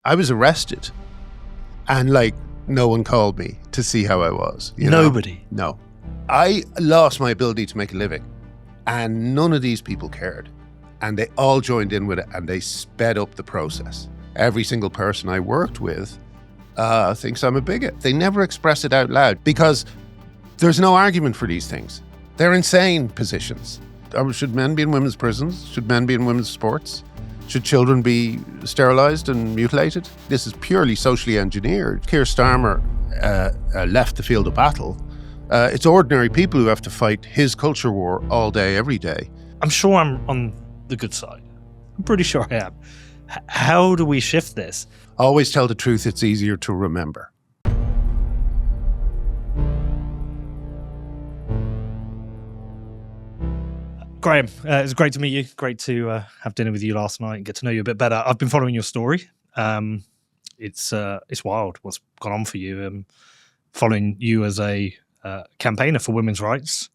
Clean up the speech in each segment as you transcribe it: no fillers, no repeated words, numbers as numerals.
I was arrested and like no one called me to see how I was. Nobody? No. I lost my ability to make a living and none of these people cared. And they all joined in with it and they sped up the process. Every single person I worked with thinks I'm a bigot. They never express it out loud because there's no argument for these things. They're insane positions. Should men be in women's prisons? Should men be in women's sports? Should children be sterilised and mutilated? This is purely socially engineered. Keir Starmer left the field of battle. It's ordinary people who have to fight his culture war all day, every day. I'm sure I'm on the good side. I'm pretty sure I am. How do we shift this? Always tell the truth, it's easier to remember. Graham, it was great to meet you. Great to have dinner with you last night and get to know you a bit better. I've been following your story. It's wild what's gone on for you. Following you as a campaigner for women's rights.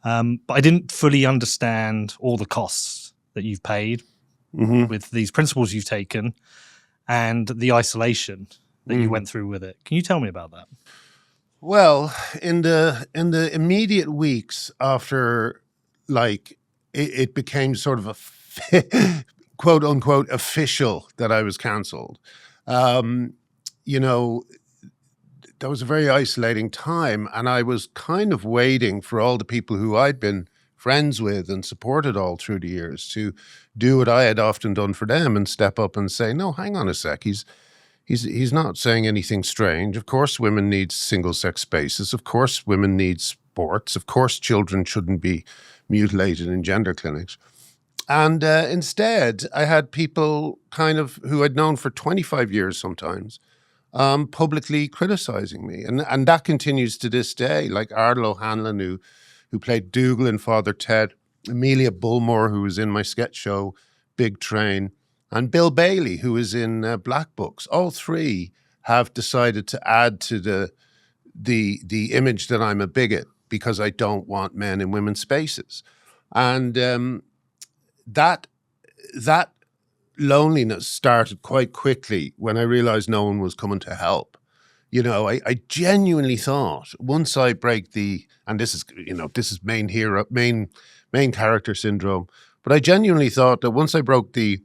But I didn't fully understand all the costs that you've paid with these principles you've taken and the isolation that you went through with it. Can you tell me about that? Well, in the immediate weeks after, like, it became sort of a quote unquote official that I was cancelled, you know, that was a very isolating time. And I was kind of waiting for all the people who I'd been friends with and supported all through the years to do what I had often done for them and step up and say, no, hang on a sec. He's not saying anything strange. Of course, women need single-sex spaces. Of course, women need sports. Of course, children shouldn't be mutilated in gender clinics. And instead, I had people kind of who I'd known for 25 years sometimes publicly criticizing me. And that continues to this day, like Ardal O'Hanlon, who played Dougal in Father Ted, Amelia Bulmore, who was in my sketch show, Big Train, and Bill Bailey, who is in Black Books. All three have decided to add to the image that I'm a bigot because I don't want men in women's spaces. And that loneliness started quite quickly when I realized no one was coming to help. You know, I genuinely thought once I break and this is main character syndrome, but I genuinely thought that once I broke the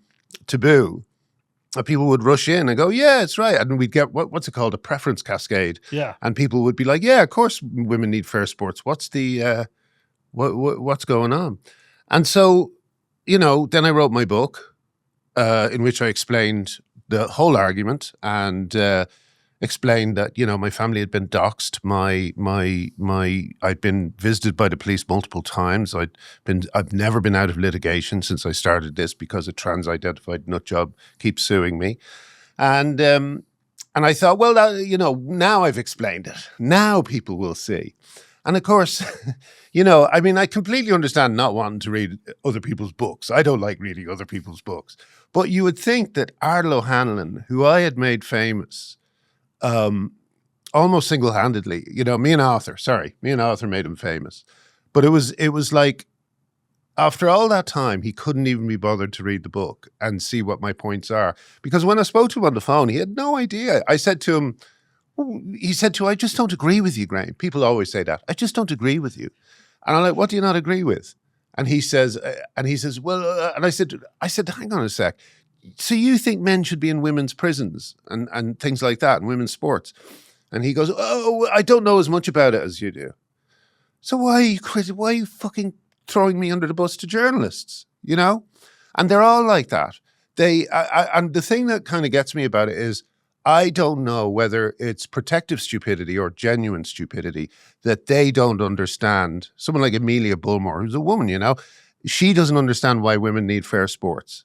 taboo, people would rush in and go, yeah, it's right. And we'd get, what's it called? A preference cascade. Yeah. And people would be like, yeah, of course women need fair sports. What's the, what's going on? And so, you know, then I wrote my book in which I explained the whole argument and explained that, you know, my family had been doxxed. I'd been visited by the police multiple times. I've never been out of litigation since I started this because a trans-identified nutjob keeps suing me. And I thought, well, you know, now I've explained it. Now people will see. And of course, you know, I mean, I completely understand not wanting to read other people's books. I don't like reading other people's books. But you would think that Ardal O'Hanlon, who I had made famous, almost single-handedly, you know, me and Arthur made him famous. But it was like, after all that time, he couldn't even be bothered to read the book and see what my points are. Because when I spoke to him on the phone, he had no idea. I said to him, I just don't agree with you, Graham. People always say that. I just don't agree with you. And I'm like, what do you not agree with? And he says, well, and I said, hang on a sec. So you think men should be in women's prisons and things like that, and women's sports? And he goes, oh, I don't know as much about it as you do. So why are you fucking throwing me under the bus to journalists, you know? And they're all like that. And the thing that kind of gets me about it is, I don't know whether it's protective stupidity or genuine stupidity that they don't understand. Someone like Amelia Bulmore, who's a woman, you know, she doesn't understand why women need fair sports.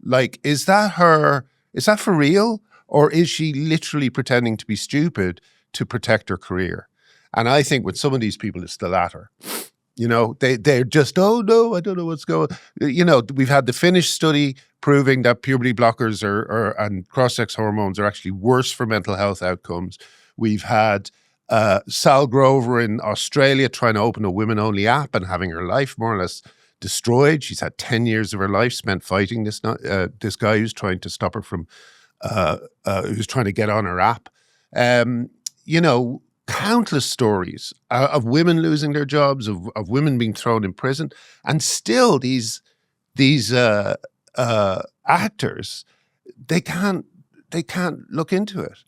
Like, is that for real? Or is she literally pretending to be stupid to protect her career? And I think with some of these people, it's the latter. You know, they're just, oh no, I don't know what's going on. You know, we've had the Finnish study proving that puberty blockers and cross-sex hormones are actually worse for mental health outcomes. We've had Sal Grover in Australia trying to open a women-only app and having her life more or less destroyed. She's had 10 years of her life spent fighting this guy who's trying to stop her from who's trying to get on her app. You know, countless stories of women losing their jobs, of women being thrown in prison, and still these actors, they can't look into it,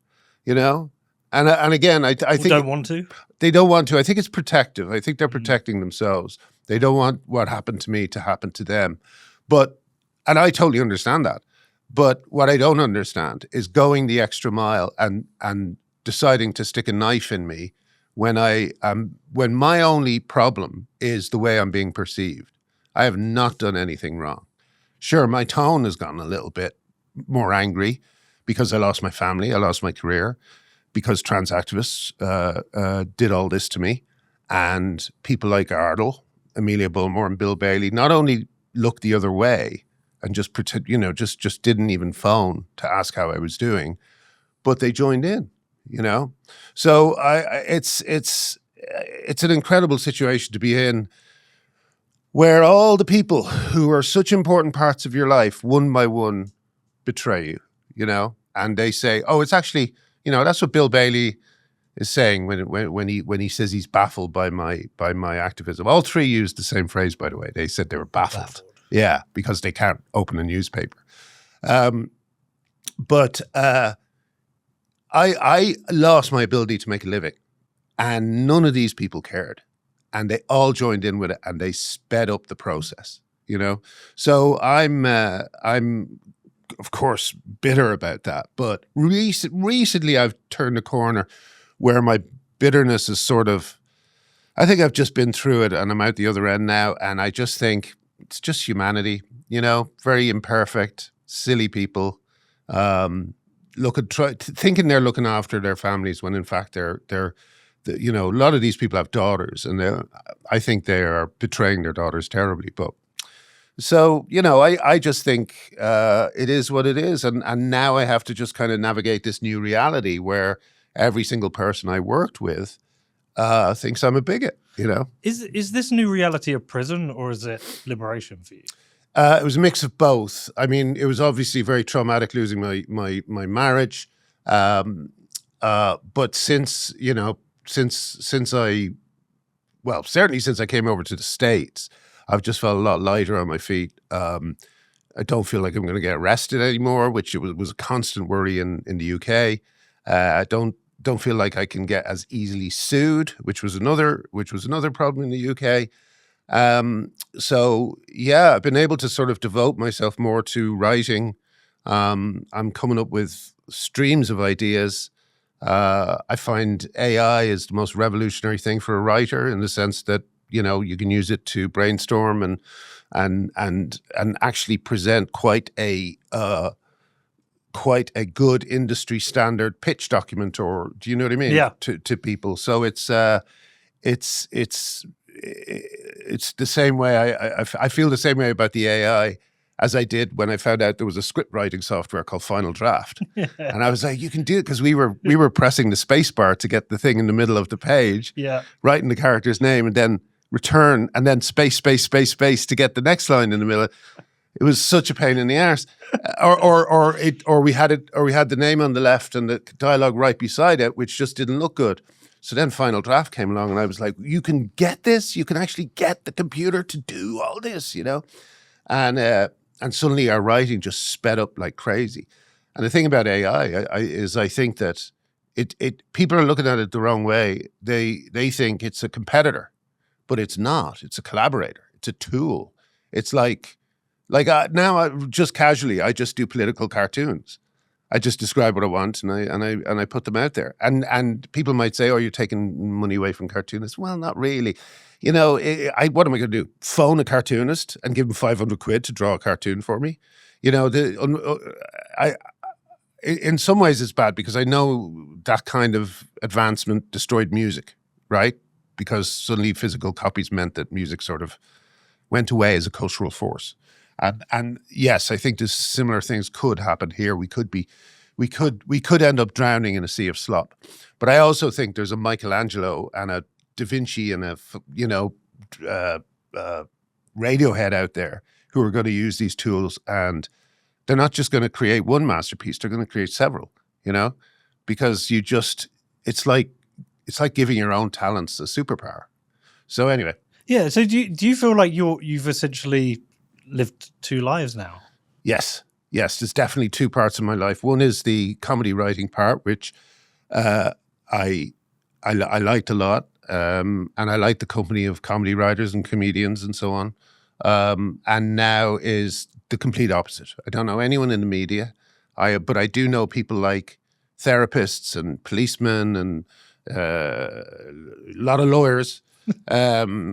you know. And again, I think don't want to. They don't want to. I think it's protective. I think they're protecting themselves. They don't want what happened to me to happen to them. And I totally understand that. But what I don't understand is going the extra mile and deciding to stick a knife in me when when my only problem is the way I'm being perceived. I have not done anything wrong. Sure, my tone has gotten a little bit more angry because I lost my family, I lost my career, because trans activists did all this to me. And people like Ardle, Amelia Bulmore and Bill Bailey not only looked the other way and just pretend, you know, just didn't even phone to ask how I was doing, but they joined in, you know. So it's an incredible situation to be in, where all the people who are such important parts of your life, one by one, betray you, you know, and they say, "Oh, it's actually," you know, that's what Bill Bailey is saying when he says he's baffled by my activism. All three used the same phrase, by the way. They said they were baffled. Yeah, because they can't open a newspaper. But I lost my ability to make a living, and none of these people cared, and they all joined in with it, and they sped up the process. You know, so I'm of course bitter about that. But recently, I've turned a corner where my bitterness is sort of, I think I've just been through it, and I'm out the other end now, and I just think it's just humanity, you know, very imperfect, silly people, thinking they're looking after their families when in fact they're you know, a lot of these people have daughters, and I think they are betraying their daughters terribly. But so, you know, I just think it is what it is, and now I have to just kind of navigate this new reality where every single person I worked with thinks I'm a bigot. You know, is this new reality a prison, or is it liberation for you? It was a mix of both. I mean, it was obviously very traumatic losing my marriage, but since, you know, since I came over to the States, I've just felt a lot lighter on my feet. I don't feel like I'm going to get arrested anymore, which was a constant worry in the UK. I don't feel like I can get as easily sued, which was another problem in the UK. So yeah, I've been able to sort of devote myself more to writing. I'm coming up with streams of ideas. I find AI is the most revolutionary thing for a writer, in the sense that, you know, you can use it to brainstorm and actually present quite a good industry standard pitch document, or do you know what I mean? Yeah. To people. So it's the same way. I feel the same way about the AI as I did when I found out there was a script writing software called Final Draft. And I was like, you can do it, because we were pressing the space bar to get the thing in the middle of the page, writing the character's name, and then return, and then space to get the next line in the middle. It was such a pain in the arse. Or we had the name on the left and the dialogue right beside it, which just didn't look good. So then Final Draft came along, and I was like, you can get this? You can actually get the computer to do all this, you know? And suddenly our writing just sped up like crazy. And the thing about AI is I think that people are looking at it the wrong way. They think it's a competitor, but it's not. It's a collaborator. It's a tool. It's like now, I just casually, I just do political cartoons. I just describe what I want, and I put them out there. And people might say, "Oh, you're taking money away from cartoonists." Well, not really. You know, what am I going to do? Phone a cartoonist and give him 500 quid to draw a cartoon for me? You know, in some ways it's bad, because I know that kind of advancement destroyed music, right? Because suddenly physical copies meant that music sort of went away as a cultural force. And yes, I think there's similar things could happen here. We could end up drowning in a sea of slop. But I also think there's a Michelangelo and a Da Vinci and a Radiohead out there who are going to use these tools, and they're not just going to create one masterpiece, they're going to create several, because it's like giving your own talents a superpower. So anyway. Yeah. So do you feel like you've essentially lived two lives now? Yes. There's definitely two parts of my life. One is the comedy writing part, which I liked a lot, and I liked the company of comedy writers and comedians and so on. And now is the complete opposite. I don't know anyone in the media, but I do know people like therapists and policemen and a lot of lawyers. I know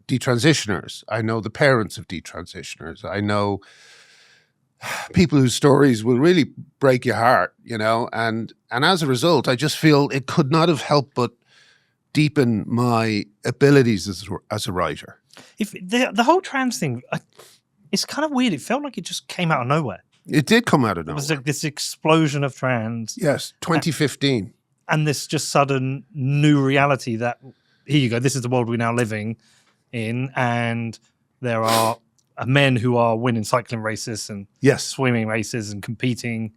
detransitioners. I know the parents of detransitioners. I know people whose stories will really break your heart, and as a result, I just feel it could not have helped but deepen my abilities as a writer. If the whole trans thing, it's kind of weird. It felt like it just came out of nowhere. It did come out of nowhere. It was like this explosion of trans. Yes, 2015. And this just sudden new reality that, here you go, this is the world we're now living in, and there are men who are winning cycling races and swimming races and competing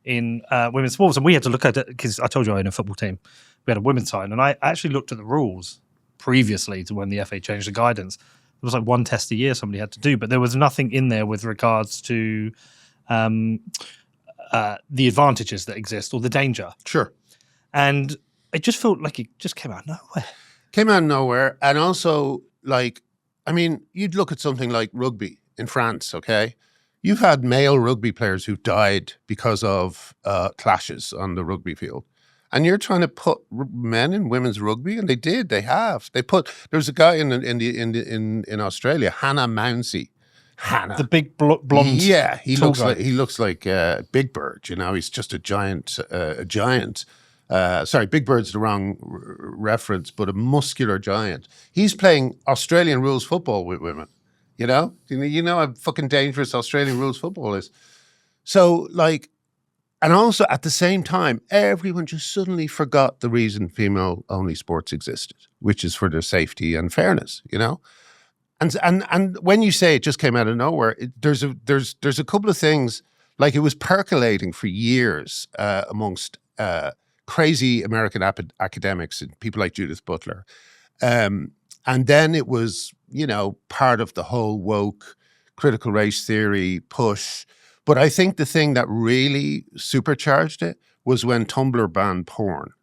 in women's sports. And we had to look at it, because I told you I own a football team. We had a women's side, and I actually looked at the rules previously to when the FA changed the guidance. There was like one test a year somebody had to do, but there was nothing in there with regards to the advantages that exist or the danger. Sure. And it just felt like it just came out of nowhere. And also, you'd look at something like rugby in France, okay? You've had male rugby players who've died because of clashes on the rugby field. And you're trying to put men in women's rugby, and they have. There's a guy in Australia, Hannah Mounsey. Hannah. The big blonde. Yeah, he looks like Big Bird, he's just a giant. Sorry, Big Bird's the wrong reference, but a muscular giant. He's playing Australian rules football with women. You know how fucking dangerous Australian rules football is. So, and also at the same time, everyone just suddenly forgot the reason female-only sports existed, which is for their safety and fairness. And when you say it just came out of nowhere, there's a couple of things, like it was percolating for years amongst crazy American academics and people like Judith Butler. And then it was, part of the whole woke critical race theory push. But I think the thing that really supercharged it was when Tumblr banned porn.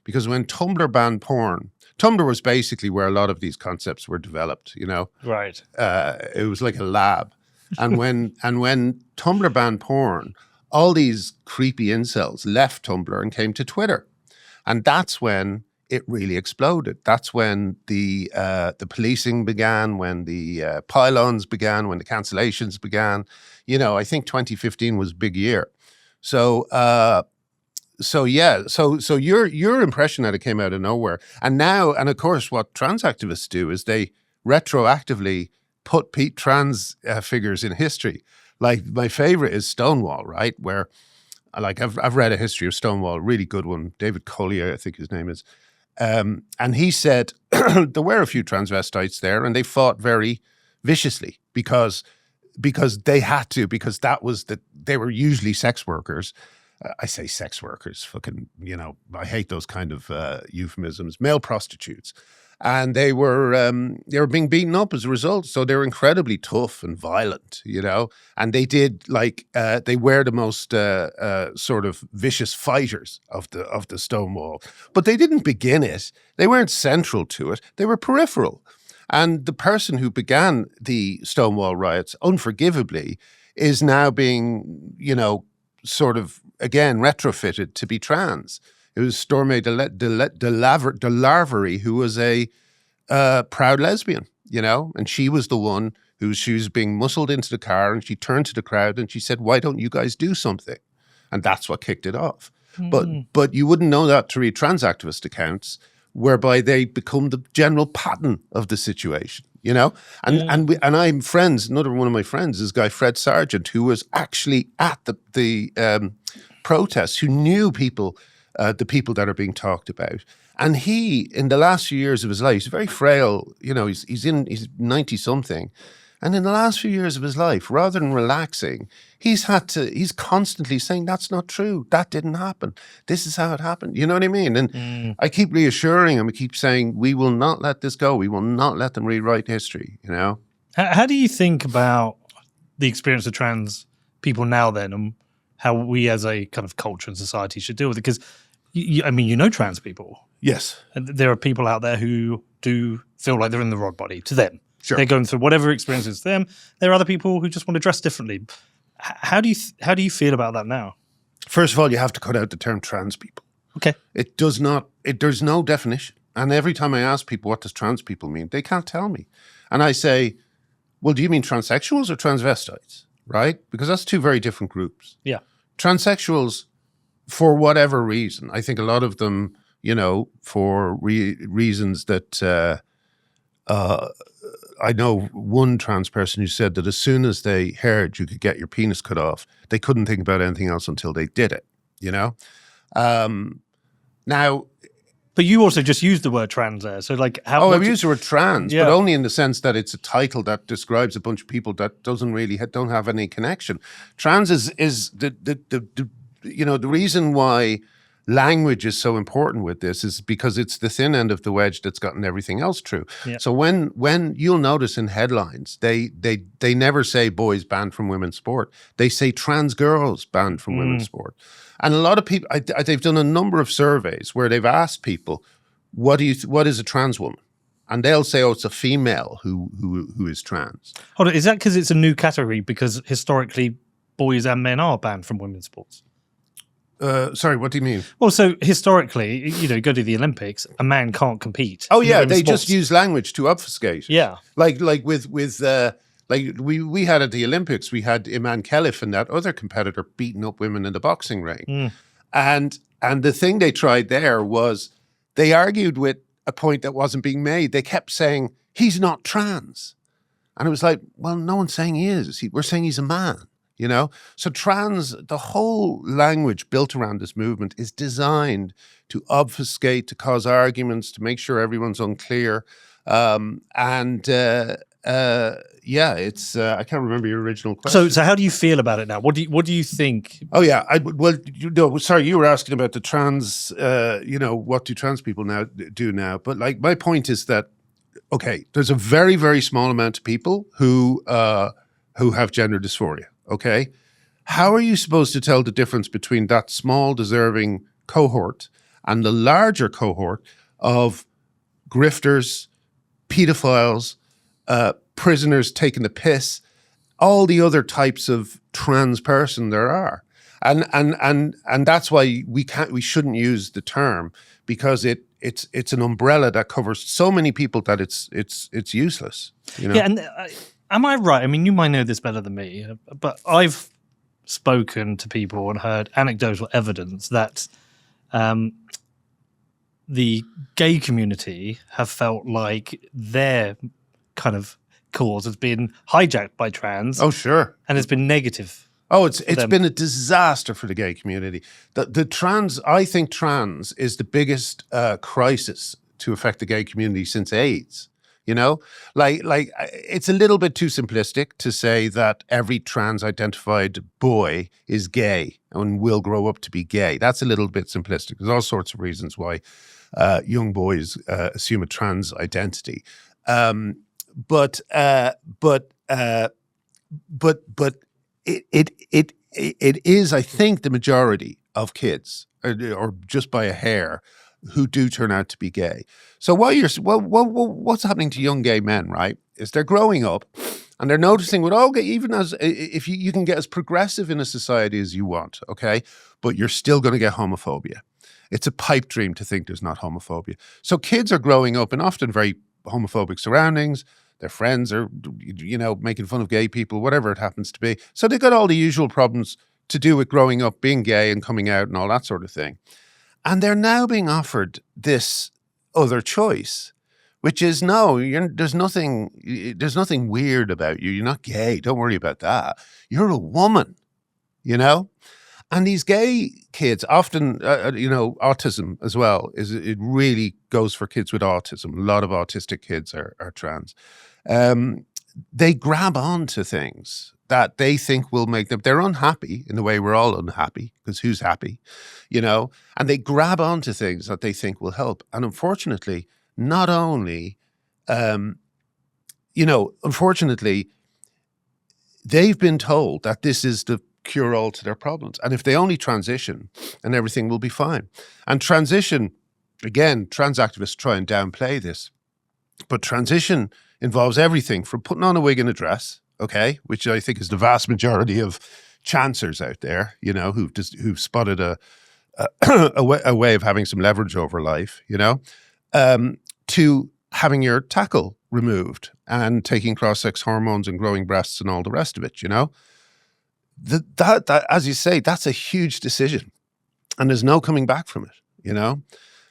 Because when Tumblr banned porn, Tumblr was basically where a lot of these concepts were developed, Right. It was like a lab. And when Tumblr banned porn, all these creepy incels left Tumblr and came to Twitter. And that's when it really exploded. That's when the policing began, when the pylons began, when the cancellations began. I think 2015 was a big year. So your impression that it came out of nowhere, and of course, what trans activists do is they retroactively put trans figures in history. Like my favorite is Stonewall, right? Where, I've read a history of Stonewall, a really good one. David Collier, I think his name is, and he said there were a few transvestites there, and they fought very viciously because they had to, because they were usually sex workers. I say sex workers, fucking, I hate those kind of euphemisms, male prostitutes. And they were being beaten up as a result. So they were incredibly tough and violent, and they did they were the most sort of vicious fighters of the Stonewall. But they didn't begin it. They weren't central to it. They were peripheral. And the person who began the Stonewall riots, unforgivably, is now being, sort of, again, retrofitted to be trans. It was Stormé de Larverie, who was a proud lesbian, and she was the one she was being muscled into the car, and she turned to the crowd and she said, "Why don't you guys do something?" And that's what kicked it off. But you wouldn't know that to read trans activist accounts, whereby they become the general pattern of the situation, And I'm friends. Another one of my friends is guy Fred Sargent, who was actually at the protests, who knew people, the people that are being talked about. And he, in the last few years of his life, he's very frail. He's 90 something, And in the last few years of his life, rather than relaxing, he's constantly saying, that's not true. That didn't happen. This is how it happened. You know what I mean? And I keep reassuring him. I keep saying, we will not let this go. We will not let them rewrite history, you know? How do you think about the experience of trans people now then, and how we as a kind of culture and society should deal with it? Because, I mean, you know trans people. Yes. And there are people out there who do feel like they're in the wrong body to them. Sure. They're going through whatever experience is them. There are other people who just want to dress differently. How do you feel about that now? First of all, you have to cut out the term trans people. Okay. There's no definition. And every time I ask people, what does trans people mean? They can't tell me. And I say, well, do you mean transsexuals or transvestites? Right? Because that's two very different groups. Yeah. Transsexuals, for whatever reason, I think a lot of them, you know, for reasons that I know one trans person who said that as soon as they heard you could get your penis cut off, they couldn't think about anything else until they did it, you know? Now... But you also just used the word trans there. So like how... Oh, I've used the word trans, Yeah. but only in the sense that it's a title that describes a bunch of people that doesn't really don't have any connection. Trans is the you know, the reason why language is so important with this is because it's the thin end of the wedge that's gotten everything else true. Yeah. So when you'll notice in headlines, they never say boys banned from women's sport. They say trans girls banned from women's sport. And a lot of people, they've done a number of surveys where they've asked people, what is a trans woman? And they'll say, oh, it's a female who is trans. Hold on, is that because it's a new category? Because historically, boys and men are banned from women's sports. Sorry, what do you mean? Well, so historically, you know, go to the Olympics, a man can't compete. Oh in yeah, women's they sports. just use language to obfuscate. Yeah. Like with like we had at the Olympics, we had Iman Khelif and that other competitor beating up women in the boxing ring. And the thing they tried there was they argued with a point that wasn't being made. They kept saying, he's not trans. And it was like, well, no one's saying he is. We're saying he's a man. You know, so the whole language built around this movement is designed to obfuscate, to cause arguments, to make sure everyone's unclear. Yeah, it's I can't remember your original question. So how do you feel about it now? What do you think? Oh yeah, sorry, you were asking about the trans. You know, what do trans people do now? But like, my point is that okay, there's a very, very small amount of people who have gender dysphoria. Okay, how are you supposed to tell the difference between that small, deserving cohort and the larger cohort of grifters, pedophiles, prisoners taking the piss, all the other types of trans person there are? And that's why we shouldn't use the term, because it's an umbrella that covers so many people that it's useless. You know? Yeah, and am I right? I mean, you might know this better than me, but I've spoken to people and heard anecdotal evidence that the gay community have felt like their kind of cause has been hijacked by trans. Oh, sure. And it's been negative. Oh, it's been a disaster for the gay community. I think trans is the biggest crisis to affect the gay community since AIDS. You know, like it's a little bit too simplistic to say that every trans-identified boy is gay and will grow up to be gay. That's a little bit simplistic. There's all sorts of reasons why young boys assume a trans identity, but it is, I think, the majority of kids, or just by a hair, who do turn out to be gay. So what's happening to young gay men, right, is they're growing up and they're noticing, even as if you can get as progressive in a society as you want, okay, but you're still going to get homophobia. It's a pipe dream to think there's not homophobia. So kids are growing up in often very homophobic surroundings. Their friends are, you know, making fun of gay people, whatever it happens to be. So they've got all the usual problems to do with growing up, being gay and coming out and all that sort of thing. And they're now being offered this other choice, which is there's nothing weird about you. You're not gay. Don't worry about that. You're a woman, you know? And these gay kids often, you know, autism as well, it really goes for kids with autism. A lot of autistic kids are trans. they grab on to things that they think will make them, they're unhappy in the way we're all unhappy, because who's happy, and they grab on to things that they think will help. And unfortunately, not only, unfortunately, they've been told that this is the cure all to their problems. And if they only transition, and everything will be fine. And transition, again, trans activists try and downplay this, but transition involves everything from putting on a wig and a dress, okay, which I think is the vast majority of chancers out there, who've spotted a way of having some leverage over life, to having your tackle removed and taking cross-sex hormones and growing breasts and all the rest of it, that as you say, that's a huge decision, and there's no coming back from it,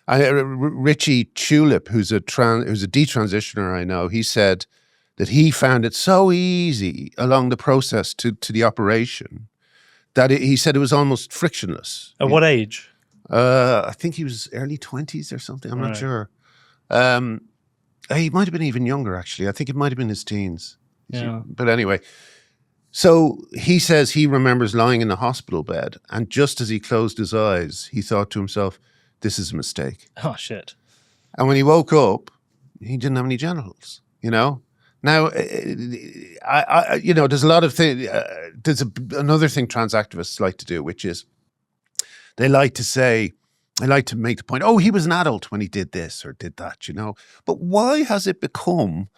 Richie Tulip, who's a detransitioner I know, he said that he found it so easy along the process to the operation that he said it was almost frictionless. At what age? I think he was early 20s or something. I'm not sure. He might have been even younger, actually. I think it might have been his teens. Yeah. But anyway, so he says he remembers lying in the hospital bed, and just as he closed his eyes, he thought to himself, this is a mistake. Oh, shit. And when he woke up, he didn't have any genitals, Now, there's a lot of things. There's another thing trans activists like to do, which is they like to make the point, oh, he was an adult when he did this or did that, But why has it become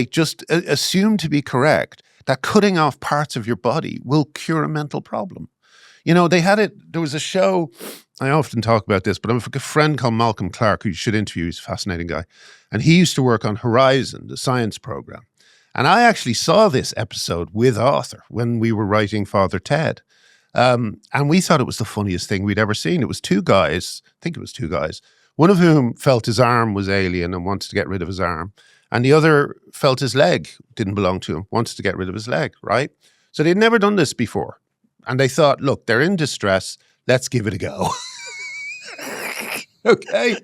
just assumed to be correct that cutting off parts of your body will cure a mental problem? There was a show, I often talk about this, but I have a friend called Malcolm Clark who you should interview. He's a fascinating guy. And he used to work on Horizon, the science program. And I actually saw this episode with Arthur when we were writing Father Ted. And we thought it was the funniest thing we'd ever seen. It was two guys, I think it was two guys, one of whom felt his arm was alien and wanted to get rid of his arm. And the other felt his leg didn't belong to him, wanted to get rid of his leg, right? So they'd never done this before. And they thought, look, they're in distress. Let's give it a go. Okay.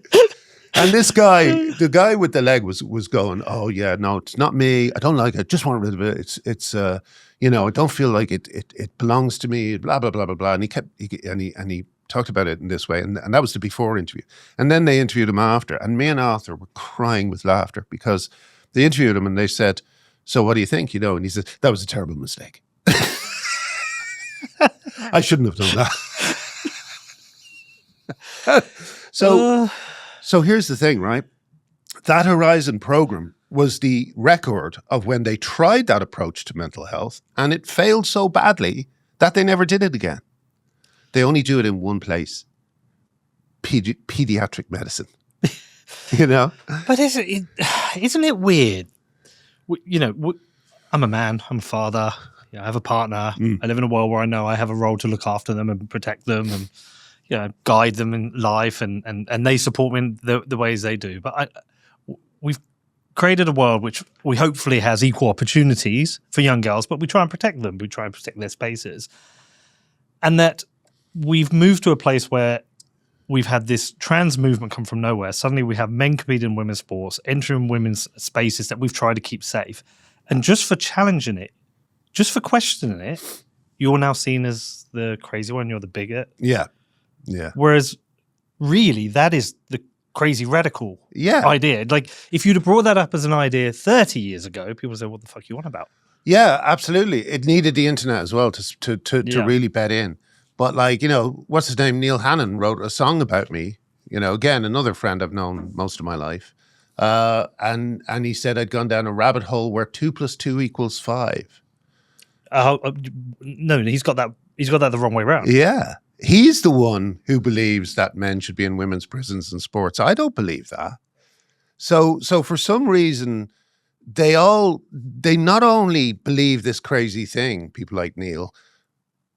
And this guy, the guy with the leg was going, oh yeah, no, it's not me. I don't like it. I just want rid of it. It's I don't feel like it belongs to me, blah, blah, blah, blah, blah. And he talked about it in this way. And that was the before interview. And then they interviewed him after. And me and Arthur were crying with laughter because they interviewed him and they said, so what do you think? And he said, that was a terrible mistake. I shouldn't have done that. So here's the thing, right? That Horizon program was the record of when they tried that approach to mental health, and it failed so badly that they never did it again. They only do it in one place, pediatric medicine. But isn't it weird? I'm a man, I'm a father, I have a partner. I live in a world where I know I have a role to look after them and protect them and guide them in life, and they support me in the ways they do. But we've created a world which we hopefully has equal opportunities for young girls, but we try and protect them. We try and protect their spaces. And that we've moved to a place where we've had this trans movement come from nowhere. Suddenly we have men competing in women's sports, entering women's spaces that we've tried to keep safe. And just for challenging it, just for questioning it, you're now seen as the crazy one, you're the bigot. Yeah. Yeah. Whereas really that is the crazy radical idea. Like if you'd have brought that up as an idea 30 years ago, people would say, what the fuck you on about? Yeah, absolutely. It needed the internet as well to really bed in. But what's his name? Neil Hannon wrote a song about me, again, another friend I've known most of my life. And he said I'd gone down a rabbit hole where 2 + 2 = 5. No, he's got that the wrong way around. Yeah. He's the one who believes that men should be in women's prisons and sports. I don't believe that. So for some reason, they not only believe this crazy thing, people like Neil,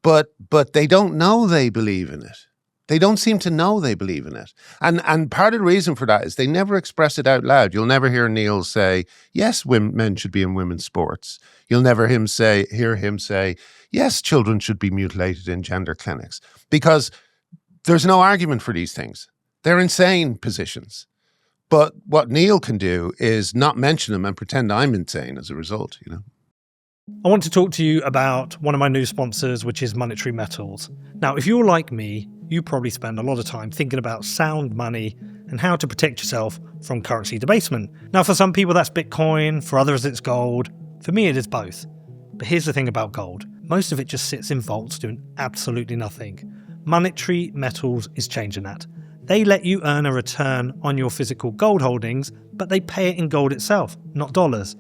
but they don't know they believe in it. They don't seem to know they believe in it. And part of the reason for that is they never express it out loud. You'll never hear Neil say, yes, men should be in women's sports. You'll never hear him say, yes, children should be mutilated in gender clinics. Because there's no argument for these things. They're insane positions. But what Neil can do is not mention them and pretend I'm insane as a result, you know. I want to talk to you about one of my new sponsors, which is Monetary Metals. Now, if you're like me, you probably spend a lot of time thinking about sound money and how to protect yourself from currency debasement. Now, for some people, that's Bitcoin. For others, it's gold. For me, it is both. But here's the thing about gold. Most of it just sits in vaults doing absolutely nothing. Monetary Metals is changing that. They let you earn a return on your physical gold holdings, but they pay it in gold itself, not dollars.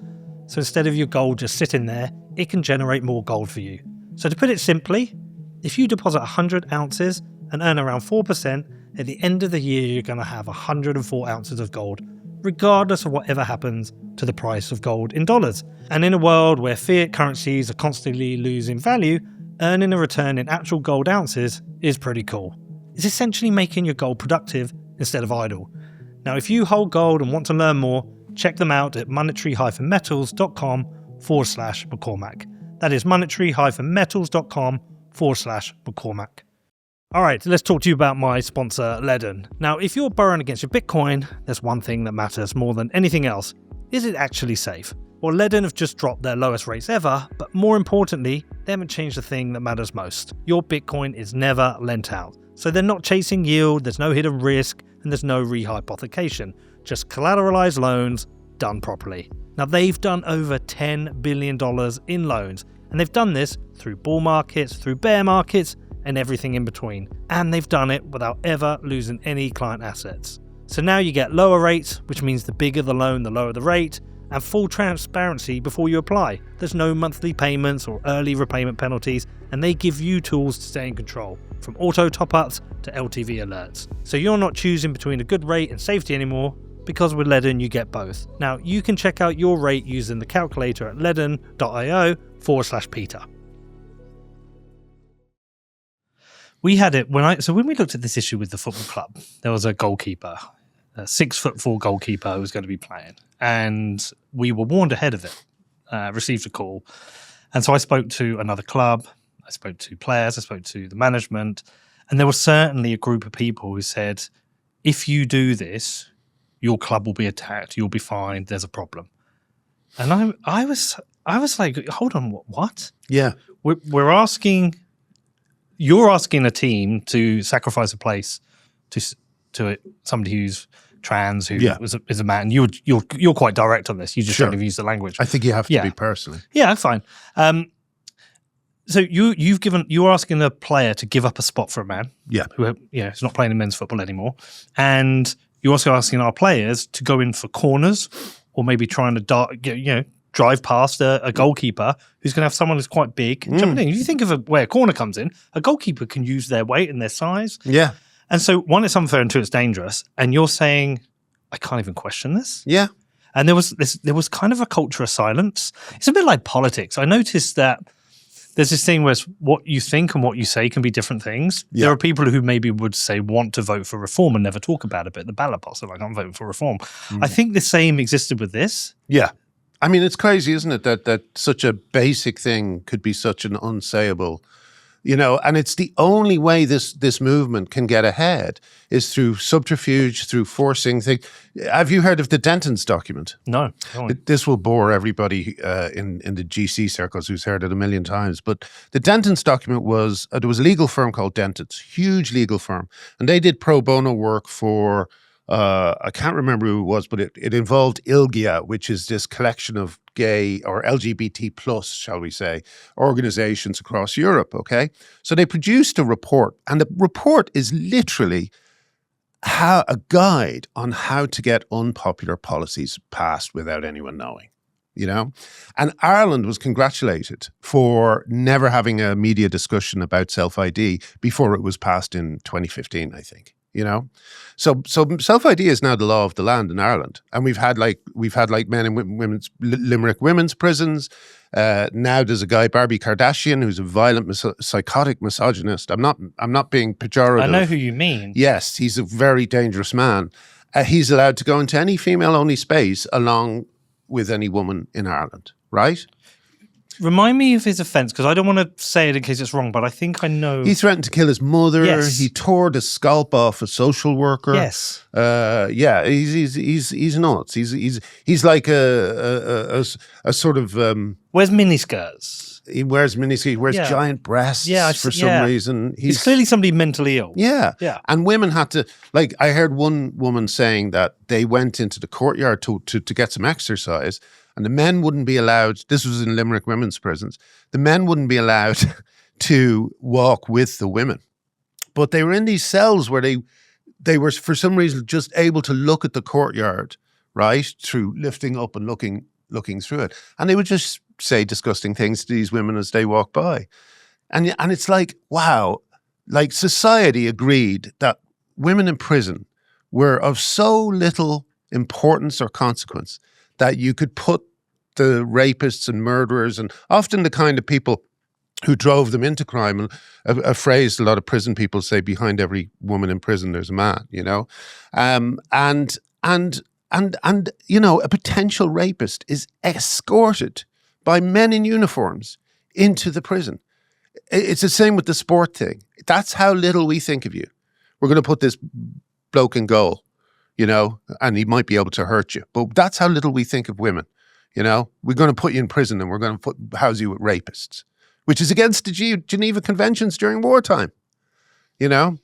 So instead of your gold just sitting there, it can generate more gold for you. So to put it simply, if you deposit 100 ounces and earn around 4%, at the end of the year you're going to have 104 ounces of gold, regardless of whatever happens to the price of gold in dollars. And in a world where fiat currencies are constantly losing value, earning a return in actual gold ounces is pretty cool. It's essentially making your gold productive instead of idle. Now, if you hold gold and want to learn more, check them out at monetary-metals.com/McCormack. That is monetary-metals.com/McCormack. All right, let's talk to you about my sponsor, Linehan. Now, if you're borrowing against your Bitcoin, there's one thing that matters more than anything else. Is it actually safe? Well, Linehan have just dropped their lowest rates ever, but more importantly, they haven't changed the thing that matters most. Your Bitcoin is never lent out. So they're not chasing yield, there's no hidden risk, and there's no rehypothecation. Just collateralized loans done properly. Now, they've done over $10 billion in loans, and they've done this through bull markets, through bear markets, and everything in between. And they've done it without ever losing any client assets. So now you get lower rates, which means the bigger the loan, the lower the rate, and full transparency before you apply. There's no monthly payments or early repayment penalties, and they give you tools to stay in control, from auto top-ups to LTV alerts. So you're not choosing between a good rate and safety anymore, because with Linehan you get both. Now, you can check out your rate using the calculator at linehan.io/Peter. We had it when we looked at this issue with the football club, there was a goalkeeper, a 6'4" goalkeeper who was going to be playing, and we were warned ahead of it, received a call. And so I spoke to another club, I spoke to players, I spoke to the management, and there was certainly a group of people who said, if you do this, your club will be attacked, you'll be fined, there's a problem. And I was like, hold on, what? Yeah. You're asking a team to sacrifice a place to somebody who's trans, who is a man. You're quite direct on this. You just don't have used the language. I think you have to be personally. Yeah, fine. So you're asking a player to give up a spot for a man. Yeah. Who is not playing in men's football anymore, and you're also asking our players to go in for corners, or maybe trying to drive past a goalkeeper who's going to have someone who's quite big jumping in. If you think of where a corner comes in, a goalkeeper can use their weight and their size. Yeah. And so, one, it's unfair, and two, it's dangerous. And you're saying, I can't even question this? Yeah. And there was kind of a culture of silence. It's a bit like politics. I noticed that there's this thing where what you think and what you say can be different things. Yeah. There are people who maybe would say want to vote for reform and never talk about it, but the ballot box are like, I'm voting for reform. I think the same existed with this. Yeah. I mean, it's crazy, isn't it, that such a basic thing could be such an unsayable, and it's the only way this movement can get ahead is through subterfuge, through forcing things. Have you heard of the Denton's document? No. This will bore everybody in the GC circles who's heard it a million times. But the Denton's document was, there was a legal firm called Denton's, huge legal firm. And they did pro bono work for, I can't remember who it was, but it involved ILGA, which is this collection of gay or LGBT plus, shall we say, organizations across Europe, okay? So they produced a report, and the report is literally a guide on how to get unpopular policies passed without anyone knowing, And Ireland was congratulated for never having a media discussion about self-ID before it was passed in 2015, I think. So self-ID is now the law of the land in Ireland, and we've had men and women's Limerick women's prisons. Now there's a guy, Barbie Kardashian, who's a violent, psychotic misogynist. I'm not being pejorative. I know who you mean. Yes, he's a very dangerous man. He's allowed to go into any female-only space along with any woman in Ireland, right? Remind me of his offence, because I don't want to say it in case it's wrong, but I think I know. He threatened to kill his mother. Yes. He tore the scalp off a social worker. Yes. Yeah, he's nuts. He's like a sort of. Wears miniskirts. He wears miniskirts. He wears giant breasts. For some reason. He's clearly somebody mentally ill. Yeah. Yeah. And women had to, like, I heard one woman saying that they went into the courtyard to get some exercise. And the men wouldn't be allowed, this was in Limerick women's prisons, the men wouldn't be allowed to walk with the women. But they were in these cells where they were, for some reason, just able to look at the courtyard, right, through lifting up and looking through it. And they would just say disgusting things to these women as they walked by. And it's like, wow, like society agreed that women in prison were of so little importance or consequence that you could put the rapists and murderers and often the kind of people who drove them into crime, and a phrase a lot of prison people say, behind every woman in prison there's a man, you know, and you know, a potential rapist is escorted by men in uniforms into the prison. It's the same with the sport thing. That's how little we think of you. We're going to put this bloke in goal, you know, and he might be able to hurt you. But that's how little we think of women, you know. We're going to put you in prison and we're going to house you with rapists, which is against the Geneva Conventions during wartime, you know.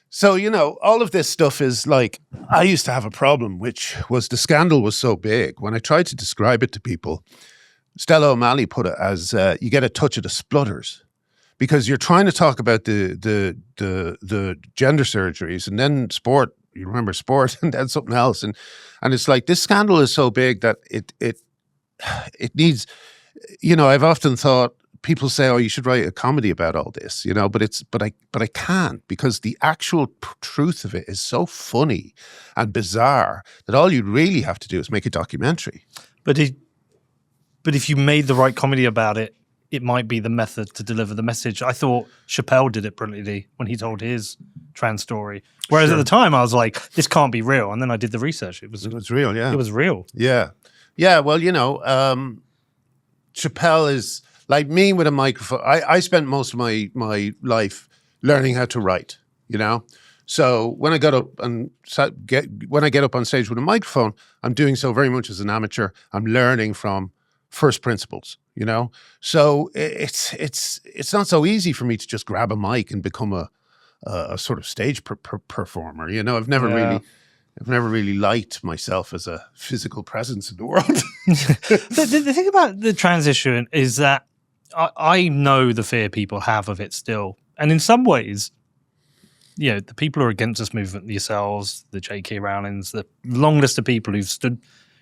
So, you know, all of this stuff is like, I used to have a problem, which was the scandal was so big. When I tried to describe it to people, Stella O'Malley put it as you get a touch of the splutters. Because you're trying to talk about the gender surgeries and then sport, you remember sport, and then something else. And it's like, this scandal is so big that it needs, you know, I've often thought, people say, oh, you should write a comedy about all this, you know, but I can't, because the actual truth of it is so funny and bizarre that all you really have to do is make a documentary. But if you made the right comedy about it, it might be the method to deliver the message. I thought Chappelle did it brilliantly when he told his trans story. Whereas at the time I was like, this can't be real. And then I did the research. It was real, yeah. It was real. Yeah. Yeah, well, you know, Chappelle is like me with a microphone. I spent most of my life learning how to write, you know? So when I get up on stage with a microphone, I'm doing so very much as an amateur. I'm learning from first principles, you know? So it's not so easy for me to just grab a mic and become a sort of stage performer, you know? I've never really liked myself as a physical presence in the world. The thing about the transition is that I know the fear people have of it still. And in some ways, you know, the people who are against this movement, yourselves, the J.K. Rowlings, the long list of people who've stood,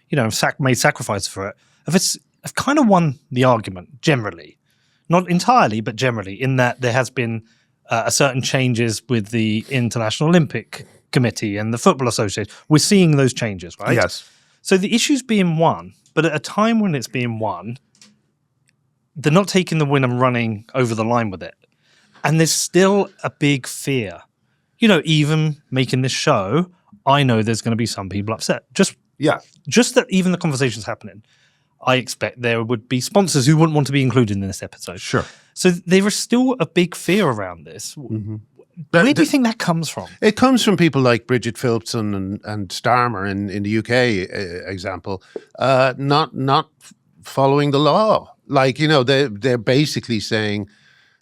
you know, made sacrifice for it, have kind of won the argument generally. Not entirely, but generally, in that there has been a certain changes with the International Olympic Committee and the Football Association. We're seeing those changes, right? Yes. So the issue's being won, but at a time when it's being won, they're not taking the win and running over the line with it. And there's still a big fear. You know, even making this show, I know there's going to be some people upset. Just that even the conversation's happening, I expect there would be sponsors who wouldn't want to be included in this episode. Sure. So there is still a big fear around this. Mm-hmm. Where do you think that comes from? It comes from people like Bridget Phillipson and Starmer in the UK example, not following the law. Like, you know, they're basically saying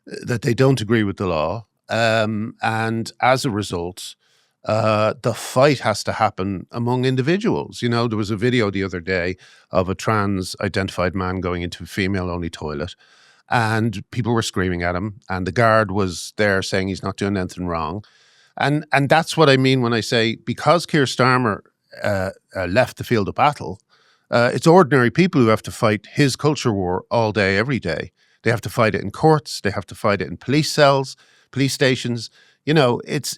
that they don't agree with the law, and as a result, the fight has to happen among individuals. You know, there was a video the other day of a trans-identified man going into a female-only toilet, and people were screaming at him, and the guard was there saying he's not doing anything wrong. And that's what I mean when I say, because Keir Starmer left the field of battle, it's ordinary people who have to fight his culture war all day, every day. They have to fight it in courts. They have to fight it in police cells, police stations. You know, it's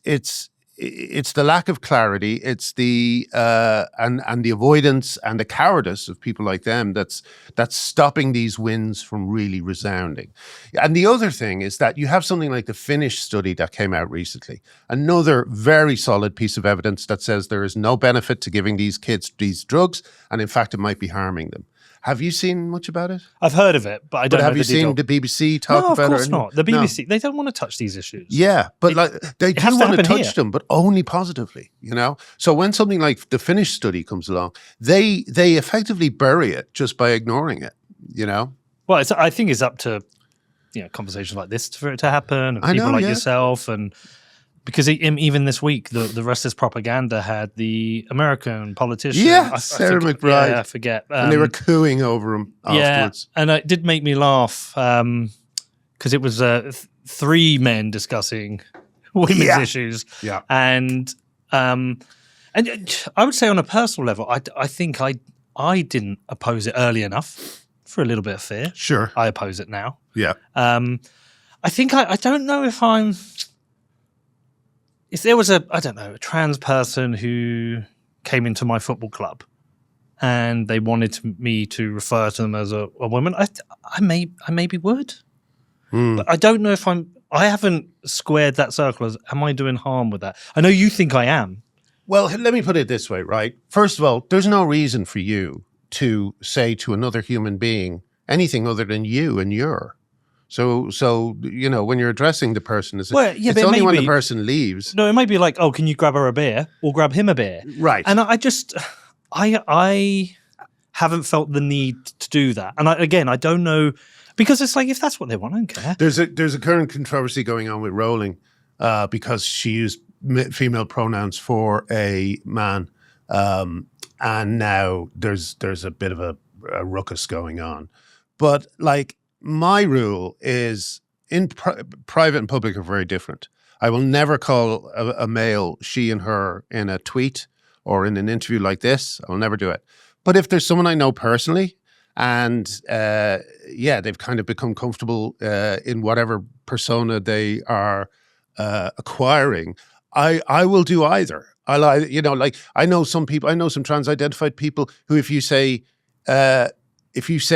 the lack of clarity. It's the and the avoidance and the cowardice of people like them that's stopping these wins from really resounding. And the other thing is that you have something like the Finnish study that came out recently, another very solid piece of evidence that says there is no benefit to giving these kids these drugs, and in fact, it might be harming them. Have you seen much about it? I've heard of it, but I don't know have you the detail. seen the BBC talk No, about it? of course or not. The No. BBC, they don't want to touch these issues. Yeah, but like they do has to want to happen touch here. them, but only positively, you know? So when something like the Finnish study comes along, they effectively bury it just by ignoring it, you know? Well, I think it's up to conversations like this for it to happen, and I people know, like yeah. yourself, and because even this week, the rest is propaganda had the American politician, Yeah, Sarah McBride. Yeah, I forget, And they were cooing over him afterwards. Yeah, and it did make me laugh because it was 3 men discussing women's issues. Yeah. And I would say on a personal level, I think I didn't oppose it early enough for a little bit of fear. Sure. I oppose it now. Yeah. I think I don't know if there was a trans person who came into my football club and they wanted me to refer to them as a woman, I maybe would. But I don't know if I haven't squared that circle as, am I doing harm with that? I know you think I am. Well, let me put it this way, right? First of all, there's no reason for you to say to another human being anything other than you and your. So when you're addressing the person, it's only when the person leaves. No, it might be like, oh, can you grab her a beer or grab him a beer? Right. And I haven't felt the need to do that. And I don't know, because it's like, if that's what they want, I don't care. There's a current controversy going on with Rowling because she used female pronouns for a man. And now there's a bit of a ruckus going on. But like, my rule is in private and public are very different. I will never call a male she and her in a tweet or in an interview like this. I'll never do it. But if there's someone I know personally and they've kind of become comfortable in whatever persona they are acquiring, I will do either. I know some people, I know some trans-identified people who if you say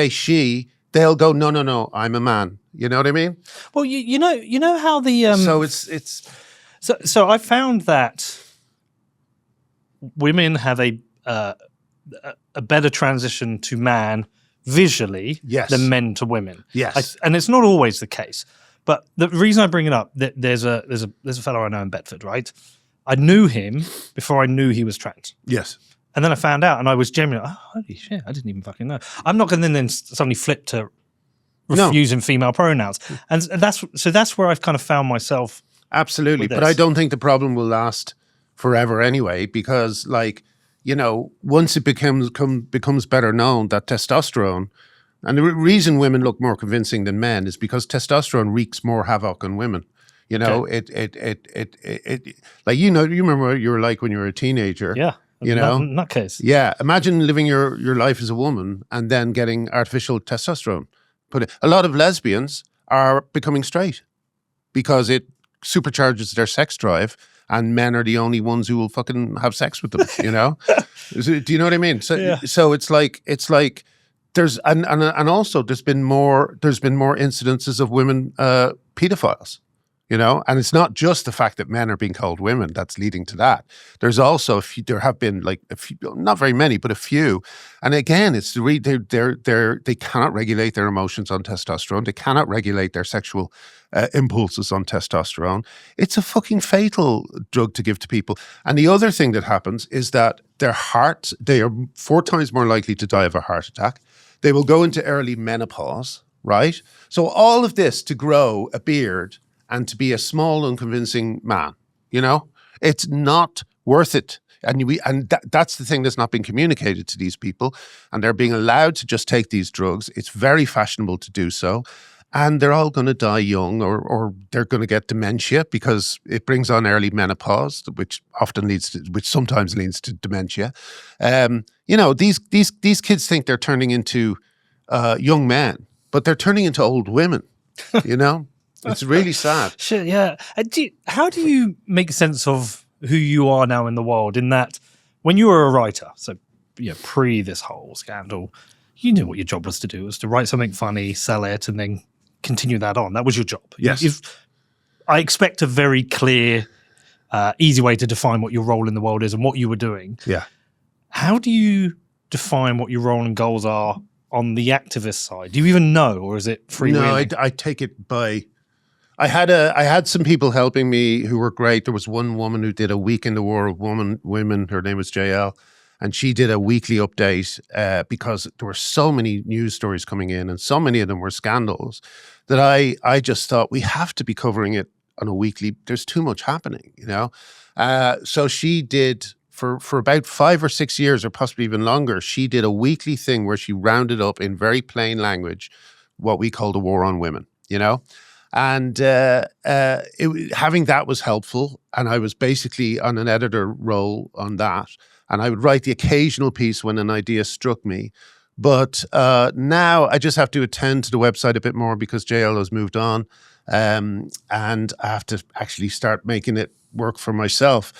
she, they'll go, no, I'm a man. You know what I mean? Well, you know how the so it's so I found that women have a better transition to man visually than men to women. Yes, and it's not always the case. But the reason I bring it up, that there's a fellow I know in Bedford, right? I knew him before I knew he was trans. Yes. And then I found out, and I was genuinely, holy shit, I didn't even fucking know. I'm not going to then suddenly flip to refusing female pronouns. And that's where I've kind of found myself. Absolutely. But I don't think the problem will last forever anyway, because once it becomes better known that testosterone, and the reason women look more convincing than men is because testosterone wreaks more havoc on women. You remember what you were like when you were a teenager. Yeah. In that case. Yeah. Imagine living your life as a woman and then getting artificial testosterone. A lot of lesbians are becoming straight because it supercharges their sex drive and men are the only ones who will fucking have sex with them, you know? Do you know what I mean? So it's like there's and also there's been more incidences of women pedophiles. And it's not just the fact that men are being called women that's leading to that. There's also there have been like a few, not very many, but a few. And again, it's they cannot regulate their emotions on testosterone. They cannot regulate their sexual impulses on testosterone. It's a fucking fatal drug to give to people. And the other thing that happens is that they are 4 times more likely to die of a heart attack. They will go into early menopause, right? So all of this to grow a beard and to be a small, unconvincing man, it's not worth it. And that's the thing that's not being communicated to these people. And they're being allowed to just take these drugs. It's very fashionable to do so. And they're all going to die young or they're going to get dementia because it brings on early menopause, which sometimes leads to dementia. These kids think they're turning into young men, but they're turning into old women, It's really sad. Shit, yeah. How do you make sense of who you are now in the world? In that, when you were a writer, so pre this whole scandal, you knew what your job was to do, was to write something funny, sell it, and then continue that on. That was your job. Yes. I expect a very clear, easy way to define what your role in the world is and what you were doing. Yeah. How do you define what your role and goals are on the activist side? Do you even know, or is it free? No, I take it by. I had some people helping me who were great. There was one woman who did a week in the war of women. Her name was JL, and she did a weekly update because there were so many news stories coming in, and so many of them were scandals that I just thought we have to be covering it on a weekly. There's too much happening, you know. So she did for about 5 or 6 years, or possibly even longer. She did a weekly thing where she rounded up in very plain language what we call the war on women, you know. And having that was helpful. And I was basically on an editor role on that. And I would write the occasional piece when an idea struck me. But now I just have to attend to the website a bit more because JL has moved on. And I have to actually start making it work for myself.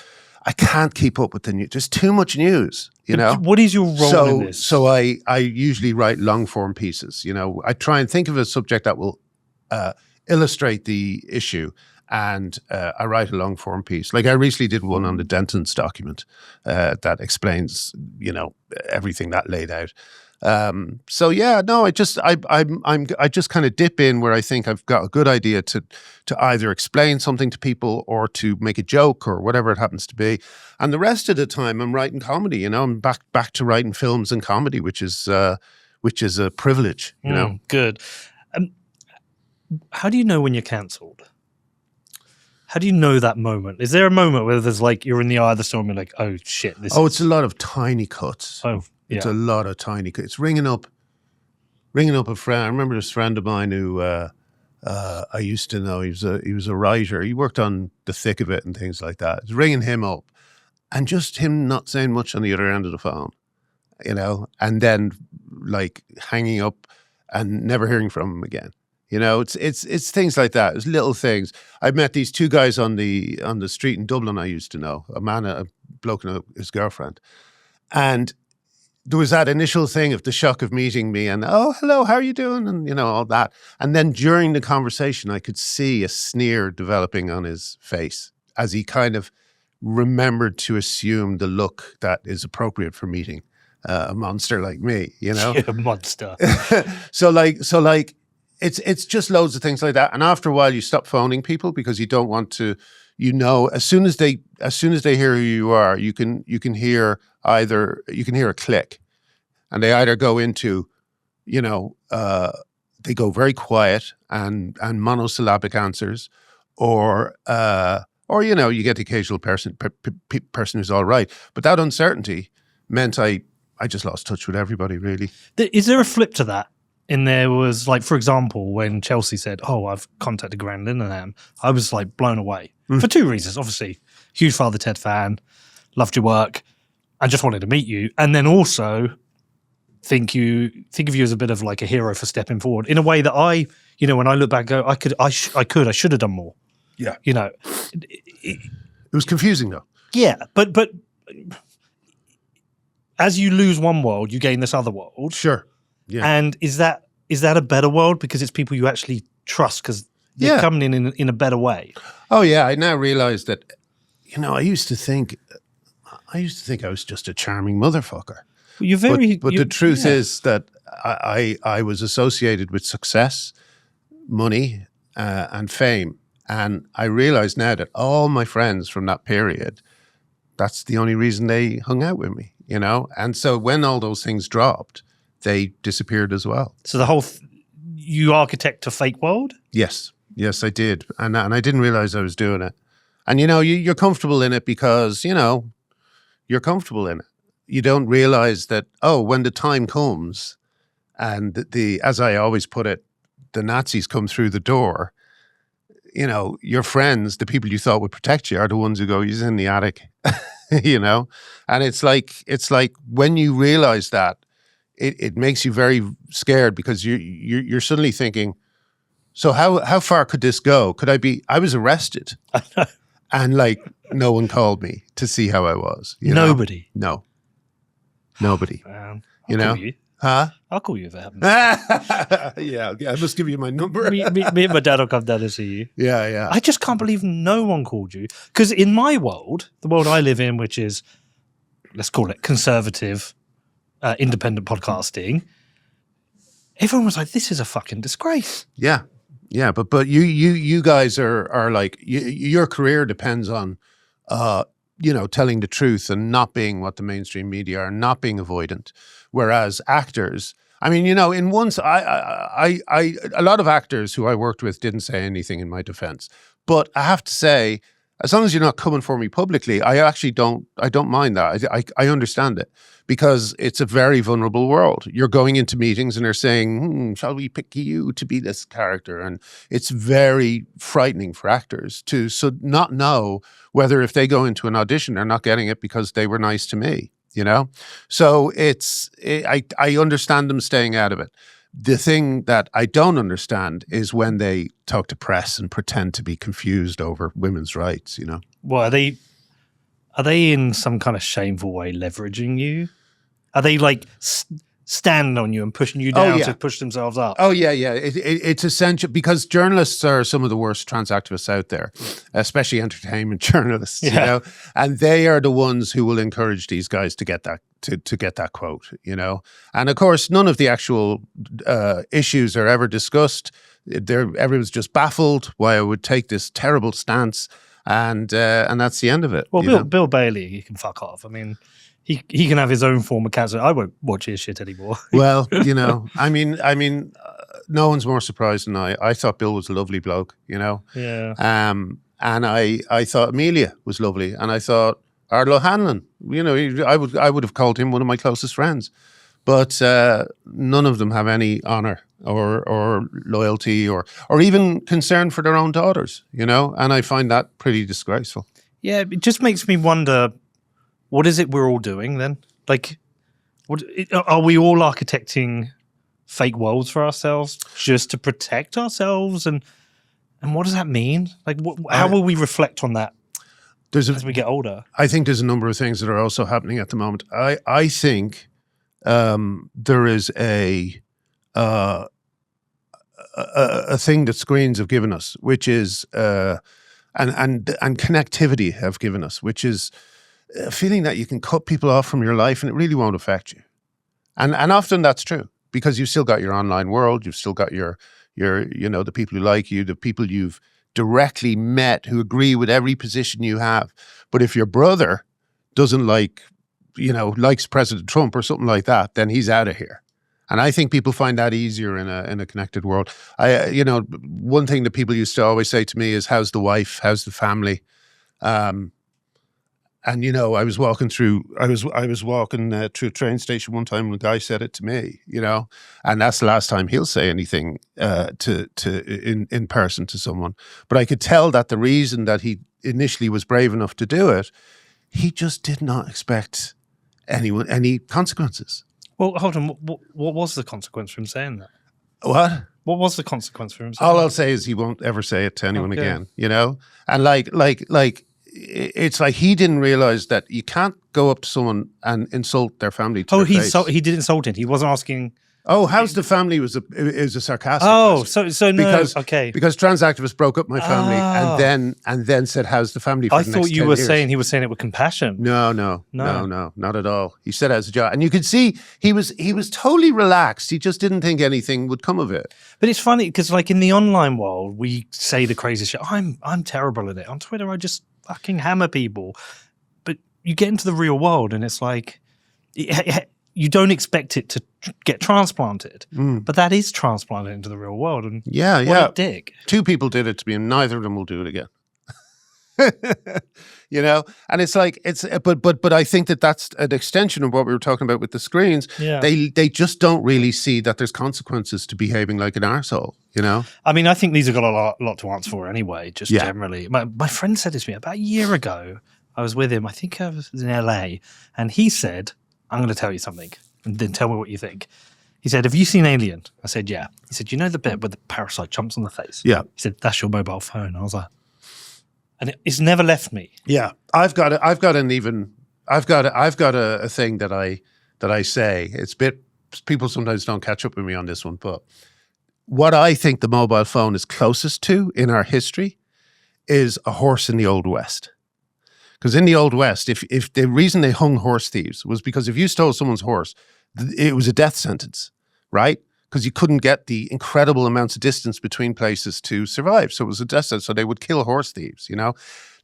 I can't keep up with the news. There's too much news, you know. What is your role in this? So I usually write long form pieces. You know, I try and think of a subject that will illustrate the issue, and I write a long form piece. Like I recently did one on the Denton's document that explains, you know, everything that laid out. So yeah, no, I just kind of dip in where I think I've got a good idea to either explain something to people or to make a joke or whatever it happens to be. And the rest of the time I'm writing comedy, you know, I'm back to writing films and comedy, which is a privilege, you know. Good. How do you know when you're cancelled? How do you know that moment? Is there a moment where there's like, you're in the eye of the storm and like, oh shit, it's a lot of tiny cuts. Oh, yeah. It's a lot of tiny cuts. It's ringing up a friend. I remember this friend of mine who I used to know. He was a writer. He worked on The Thick of It and things like that. It's ringing him up, and just him not saying much on the other end of the phone, you know, and then like hanging up and never hearing from him again. You know, it's things like that. It's little things. I met these two guys on the street in Dublin. I used to know a bloke and his girlfriend, and there was that initial thing of the shock of meeting me and, oh, hello, how are you doing? And, you know, all that. And then during the conversation, I could see a sneer developing on his face as he kind of remembered to assume the look that is appropriate for meeting a monster like me, you know? Yeah, a monster. So it's just loads of things like that. And after a while, you stop phoning people because you don't want to, you know, as soon as they hear who you are, you can hear a click, and they either go into, you know, they go very quiet and monosyllabic answers, or you know, you get the occasional person who's all right. But that uncertainty meant I just lost touch with everybody, really. Is there a flip to that? And there was, like, for example, when Chelsea said, oh, I've contacted Grant Linehan, I was, like, blown away. For two reasons. Obviously, huge Father Ted fan, loved your work, and just wanted to meet you. And then also think of you as a bit of, like, a hero for stepping forward in a way that I, you know, when I look back, go, I should have done more. Yeah. You know. It was confusing, though. Yeah, but as you lose one world, you gain this other world. Sure. Yeah. And is that a better world because it's people you actually trust because they're coming in a better way? Oh yeah, I now realize that, you know, I used to think I was just a charming motherfucker. Well, you're very. But the truth is that I was associated with success, money, and fame, and I realize now that all my friends from that period, that's the only reason they hung out with me, you know. And so when all those things dropped, they disappeared as well. So the whole you architect a fake world? Yes, I did, and I didn't realize I was doing it. And you know, you're comfortable in it because, you know, you're comfortable in it. You don't realize that, oh, when the time comes, and as I always put it, the Nazis come through the door. You know, your friends, the people you thought would protect you, are the ones who go, "He's in the attic," you know. And it's like when you realize that. It makes you very scared because you're suddenly thinking, so how far could this go? I was arrested and like no one called me to see how I was. Nobody? No. Nobody. You know? You. Huh? I'll call you if it happens. Yeah, I must give you my number. me and my dad will come down and see you. Yeah. I just can't believe no one called you. Because in my world, the world I live in, which is, let's call it conservative, independent podcasting, everyone was like, "This is a fucking disgrace." Yeah, yeah, but you guys are like your career depends on telling the truth and not being what the mainstream media are, not being avoidant. Whereas actors, I mean, in once I a lot of actors who I worked with didn't say anything in my defense, but I have to say, as long as you're not coming for me publicly, I don't mind that. I understand it, because it's a very vulnerable world. You're going into meetings and they're saying, shall we pick you to be this character? And it's very frightening for actors to not know whether if they go into an audition, they're not getting it because they were nice to me, So I understand them staying out of it. The thing that I don't understand is when they talk to press and pretend to be confused over women's rights, Well, are they in some kind of shameful way leveraging you? Are they like standing on you and pushing you down to push themselves up? Oh, yeah. It's essential, because journalists are some of the worst trans activists out there, especially entertainment journalists, and they are the ones who will encourage these guys to get that to get that quote, And of course, none of the actual issues are ever discussed. Everyone's just baffled why I would take this terrible stance, and that's the end of it. Well, Bill Bailey, he can fuck off. I mean, he can have his own form of cancer. I won't watch his shit anymore. Well, I mean, no one's more surprised than I. I thought Bill was a lovely bloke, Yeah. And I thought Amelia was lovely, and I thought Ardlo Hanlon, I would have called him one of my closest friends, but none of them have any honor or loyalty or even concern for their own daughters, and I find that pretty disgraceful. Yeah, it just makes me wonder, what is it we're all doing then? Like, are we all architecting fake worlds for ourselves just to protect ourselves? And what does that mean? Like, how will we reflect on that as we get older? I think there's a number of things that are also happening at the moment. I think there is a thing that screens have given us, which is and connectivity have given us, which is a feeling that you can cut people off from your life and it really won't affect you. And often that's true, because you've still got your online world, you've still got your the people who like you, the people you've directly met who agree with every position you have. But if your brother doesn't likes President Trump or something like that, then he's out of here. And I think people find that easier in a connected world. One thing that people used to always say to me is, how's the wife? How's the family? And I was walking through a train station one time, and a guy said it to me, and that's the last time he'll say anything in person to someone. But I could tell that the reason that he initially was brave enough to do it, he just did not expect any consequences. Well, hold on. What was the consequence for him saying that? What? What was the consequence for him saying All that? I'll say is he won't ever say it to anyone again, And like it's like he didn't realize that you can't go up to someone and insult their family to their face. He did insult him. He wasn't asking. Oh, how's the family is a sarcastic question. So no, because trans activists broke up my family and then said, how's the family for I the next thought you 10 were years? saying he was saying it with compassion. No, not at all. He said it as a joke. And you could see he was totally relaxed. He just didn't think anything would come of it. But it's funny because like in the online world, we say the crazy shit. I'm terrible at it. On Twitter, I just fucking hammer people. But you get into the real world and it's like you don't expect it to get transplanted, but that is transplanted into the real world. And yeah, what a dick. 2 people did it to me, and neither of them will do it again. And it's like but I think that's an extension of what we were talking about with the screens. Yeah. They just don't really see that there's consequences to behaving like an arsehole. I mean, I think these have got a lot to answer for anyway. Just generally, my friend said this to me about a year ago. I was with him. I think I was in LA, and he said, I'm going to tell you something, and then tell me what you think. He said, have you seen Alien? I said, yeah. He said, you know the bit where the parasite jumps on the face? Yeah. He said, that's your mobile phone. I was like, and it's never left me. Yeah. I've got a thing that I say. It's people sometimes don't catch up with me on this one, but what I think the mobile phone is closest to in our history is a horse in the Old West. Because in the Old West, if the reason they hung horse thieves was because if you stole someone's horse, it was a death sentence, right? because you couldn't get the incredible amounts of distance between places to survive. So it was a distance. So they would kill horse thieves, you know.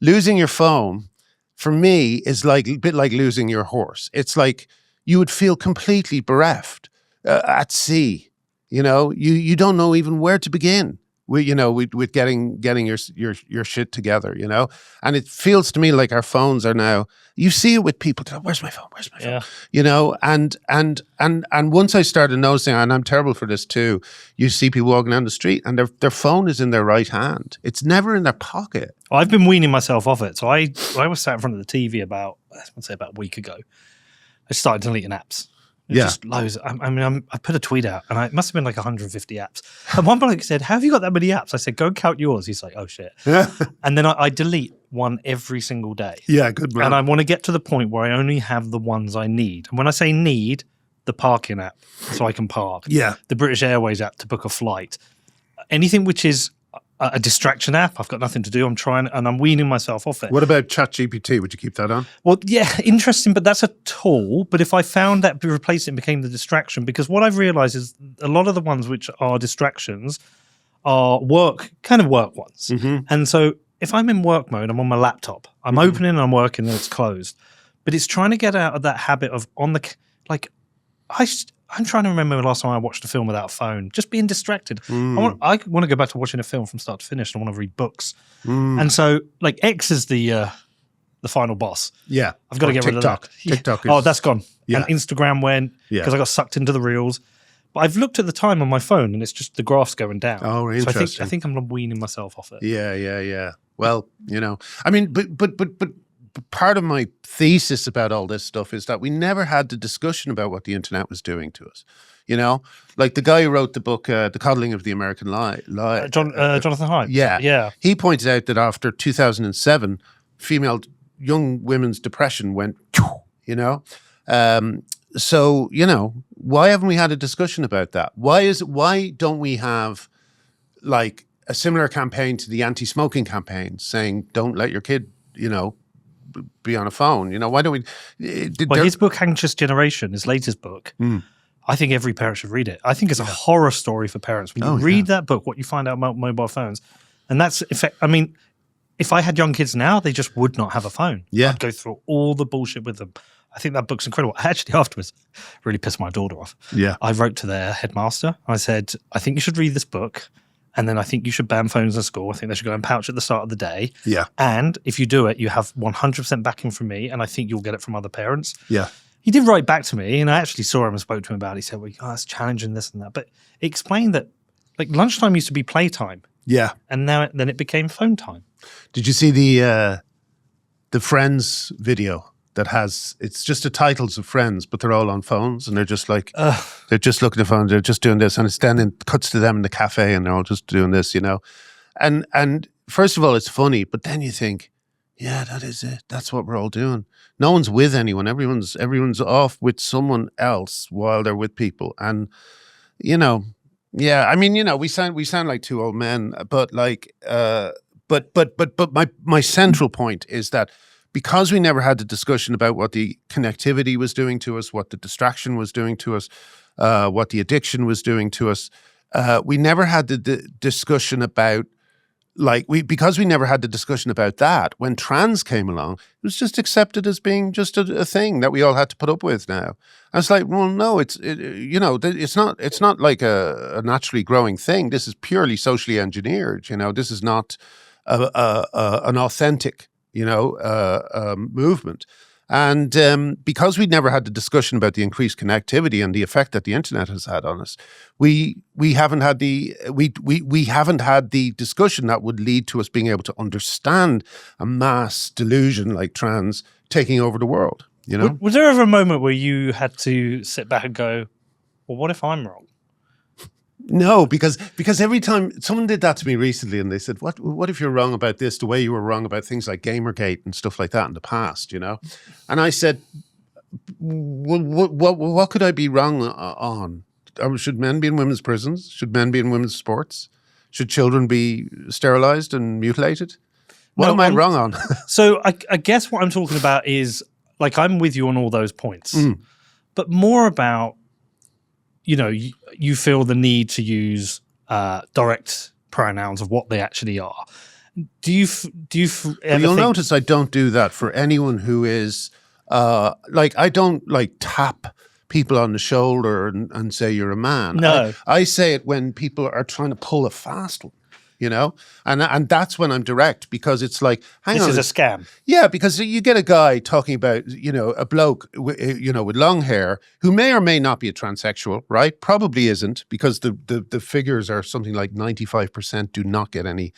Losing your phone, for me, is like a bit like losing your horse. It's like you would feel completely bereft at sea. You know, you don't know even where to begin. With getting your shit together, you know, and it feels to me like our phones are now. You see it with people. Where's my phone? Where's my phone? Yeah. You know, and once I started noticing, and I'm terrible for this too. You see people walking down the street, and their phone is in their right hand. It's never in their pocket. I've been weaning myself off it. So I was sat in front of the TV about a week ago. I started deleting apps. Just loads. I put a tweet out, and it must have been like 150 apps. And one bloke said, "How have you got that many apps?" I said, "Go and count yours." He's like, "Oh shit!" And then I delete one every single day. Yeah, good man. And I want to get to the point where I only have the ones I need. And when I say need, the parking app, so I can park. Yeah. The British Airways app to book a flight. Anything which is a distraction app, I've got nothing to do. I'm trying, and I'm weaning myself off it. What about ChatGPT? Would you keep that on? Well, yeah, interesting, but that's a tool. But if I found that replaced it became the distraction, because what I've realized is a lot of the ones which are distractions are work ones. Mm-hmm. And so if I'm in work mode, I'm on my laptop, I'm opening and I'm working and it's closed. But it's trying to get out of that habit of I'm trying to remember the last time I watched a film without a phone, just being distracted. I want to go back to watching a film from start to finish. I want to read books. And so like X is the final boss. Yeah. I've got to get rid of that. TikTok Oh, that's gone. Yeah. And Instagram went because I got sucked into the reels. But I've looked at the time on my phone and it's just the graph's going down. Oh, interesting. So I think I'm weaning myself off it. Yeah. Well, you know, I mean, but part of my thesis about all this stuff is that we never had the discussion about what the internet was doing to us. You know, like the guy who wrote the book, The Coddling of the American Lie. Jonathan Haidt. Yeah. He pointed out that after 2007, young women's depression went, you know. So, you know, why haven't we had a discussion about that? Why don't we have like a similar campaign to the anti-smoking campaign saying, don't let your kid, you know, be on a phone? You know, why don't we? His book, Anxious Generation, his latest book, I think every parent should read it. I think it's a horror story for parents. When you read that book, what you find out about mobile phones, and that's effect. I mean, if I had young kids now, they just would not have a phone. Yeah. I'd go through all the bullshit with them. I think that book's incredible. Actually, afterwards, really pissed my daughter off. Yeah. I wrote to their headmaster. I said, I think you should read this book. And then I think you should ban phones in school. I think they should go and pouch at the start of the day. Yeah. And if you do it, you have 100% backing from me. And I think you'll get it from other parents. Yeah. He did write back to me. And I actually saw him and spoke to him about it. He said, well, it's challenging this and that. But he explained that like lunchtime used to be playtime. Yeah. And now then it became phone time. Did you see the Friends video? It's just the titles of Friends, but they're all on phones and they're just like, they're just looking at phones, they're just doing this. And it's then it cuts to them in the cafe and they're all just doing this, you know. And first of all, it's funny, but then you think, yeah, that is it. That's what we're all doing. No one's with anyone. Everyone's off with someone else while they're with people. And, you know, yeah, I mean, you know, we sound like two old men, but like, but my central point is that because we never had the discussion about what the connectivity was doing to us, what the distraction was doing to us, what the addiction was doing to us, we never had the discussion about, because we never had the discussion about that, when trans came along, it was just accepted as being just a thing that we all had to put up with now. I was like, well, no, it's not like a naturally growing thing. This is purely socially engineered. You know, this is not an authentic, movement. And because we never had the discussion about the increased connectivity and the effect that the internet has had on us, we haven't had the discussion that would lead to us being able to understand a mass delusion like trans taking over the world. You know, was there ever a moment where you had to sit back and go, "Well, what if I'm wrong?" No, because every time someone did that to me recently, and they said, "What if you're wrong about this? The way you were wrong about things like Gamergate and stuff like that in the past, you know?" And I said, "What could I be wrong on? Should men be in women's prisons? Should men be in women's sports? Should children be sterilized and mutilated? What am I wrong on?" So I guess what I'm talking about is, like, I'm with you on all those points, but more about you feel the need to use direct pronouns of what they actually are. Do you ever You'll think, notice I don't do that for anyone who is I don't like tap people on the shoulder and say you're a man. No. I say it when people are trying to pull a fast one, and that's when I'm direct, because it's like, hang on, this is a scam? Yeah, because you get a guy talking about, a bloke, with long hair who may or may not be a transsexual, right? Probably isn't, because the figures are something like 95% do not get any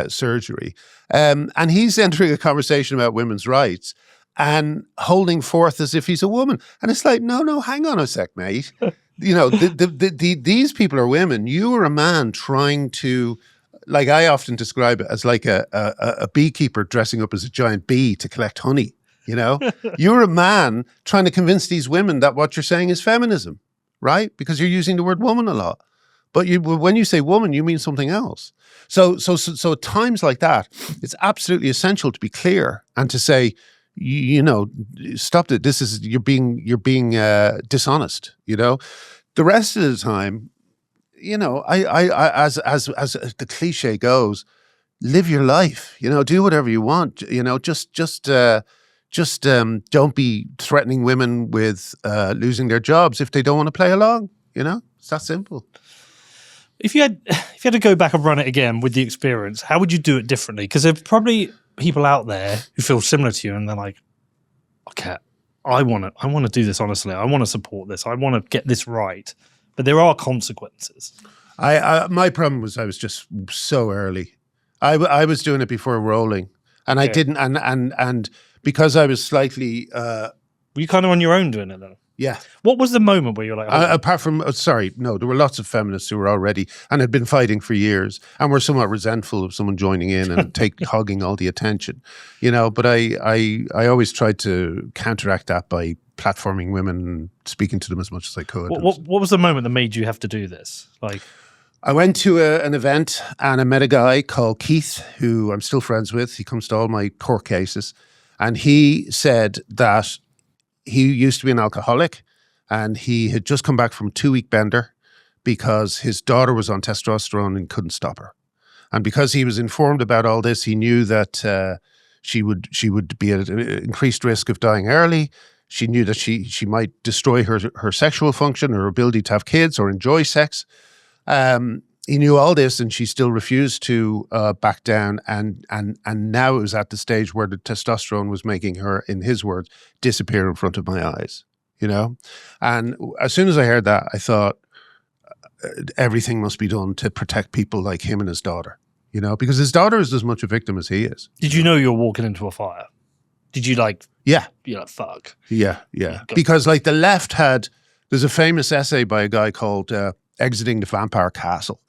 surgery. And he's entering a conversation about women's rights and holding forth as if he's a woman. And it's like, no, hang on a sec, mate. These people are women. You are a man trying to... Like, I often describe it as like a beekeeper dressing up as a giant bee to collect honey, You're a man trying to convince these women that what you're saying is feminism, right? Because you're using the word woman a lot. But when you say woman, you mean something else. So at times like that, it's absolutely essential to be clear and to say, stop it. You're being dishonest, The rest of the time, I as the cliche goes, live your life. Do whatever you want. Just don't be threatening women with losing their jobs if they don't want to play along. It's that simple. If you had to go back and run it again with the experience, how would you do it differently? Because there's probably people out there who feel similar to you, and they're like, okay, I want to do this honestly. I want to support this. I want to get this right. But there are consequences. My problem was I was just so early. I was doing it before rolling, and I didn't. And because I was slightly, were you kind of on your own doing it then? Yeah. What was the moment where you're like, apart from, there were lots of feminists who were already and had been fighting for years and were somewhat resentful of someone joining in and hogging all the attention, But I always tried to counteract that by platforming women and speaking to them as much as I could. What was the moment that made you have to do this? Like, I went to an event and I met a guy called Keith, who I'm still friends with. He comes to all my court cases, and he said that he used to be an alcoholic, and he had just come back from a 2-week bender because his daughter was on testosterone and couldn't stop her. And because he was informed about all this, he knew that she would be at increased risk of dying early. She knew that she might destroy her sexual function, her ability to have kids or enjoy sex. He knew all this, and she still refused to back down. And now it was at the stage where the testosterone was making her, in his words, disappear in front of my eyes. And as soon as I heard that, I thought everything must be done to protect people like him and his daughter. Because his daughter is as much a victim as he is. Did you know you were walking into a fire? Did you Yeah. You're like, fuck. Yeah. Because the left there's a famous essay by a guy called Exiting the Vampire Castle.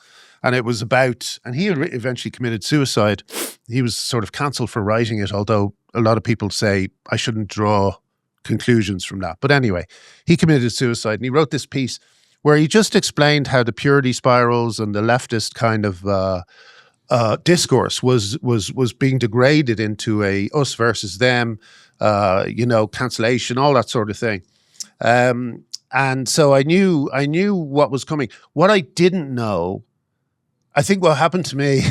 And it was about, and he eventually committed suicide. He was sort of cancelled for writing it, although a lot of people say I shouldn't draw conclusions from that. But anyway, he committed suicide, and he wrote this piece where he just explained how the purity spirals and the leftist kind of discourse was being degraded into a us versus them, cancellation, all that sort of thing. And so I knew what was coming. What I didn't know, I think what happened to me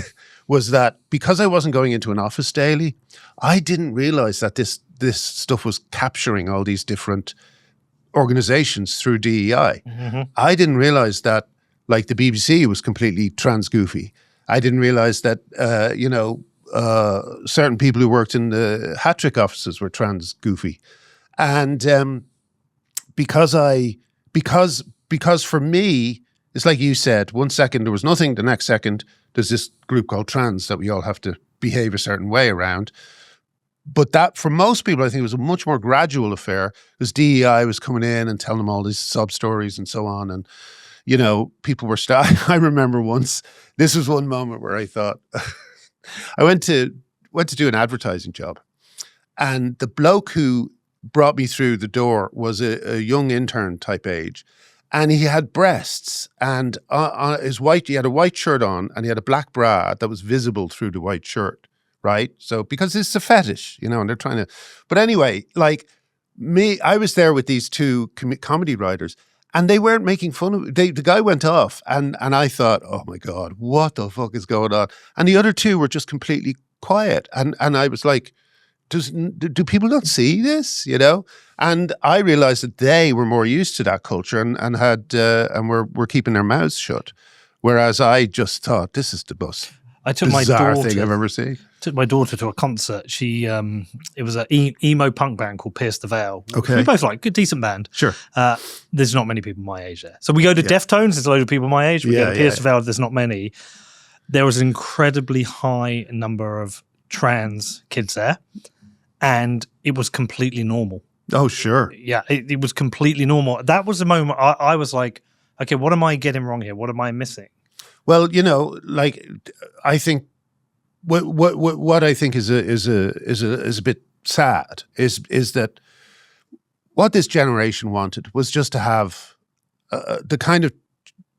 was that because I wasn't going into an office daily, I didn't realize that this stuff was capturing all these different organizations through DEI. Mm-hmm. I didn't realize that, like, the BBC was completely trans goofy. I didn't realize that, certain people who worked in the hat-trick offices were trans goofy. And because for me, it's like you said, 1 second there was nothing, the next second there's this group called trans that we all have to behave a certain way around. But that, for most people, I think it was a much more gradual affair, because DEI was coming in and telling them all these sub stories and so on. And, people were I remember once, this was one moment where I thought, I went to do an advertising job, and the bloke who brought me through the door was a young intern type age, and he had breasts, and he had a white shirt on, and he had a black bra that was visible through the white shirt, right? So because it's a fetish, and they're trying to. But anyway, like me, I was there with these two comedy writers, and they weren't making fun of it. The guy went off, and I thought, oh my God, what the fuck is going on? And the other two were just completely quiet. And I was like, do people not see this, you know? And I realized that they were more used to that culture and were keeping their mouths shut. Whereas I just thought, this is the most bizarre thing I've ever seen. Took my daughter to a concert. She it was an emo punk band called Pierce the Veil. Okay. We both like good, decent band. Sure. There's not many people my age there. So we go to Deftones, there's a load of people my age. We go to Pierce the Veil, there's not many. There was an incredibly high number of trans kids there, and it was completely normal. Oh, sure. Yeah, it was completely normal. That was the moment I was like, okay, what am I getting wrong here? What am I missing? Well, you know, like I think what I think is a bit sad is that what this generation wanted was just to have the kind of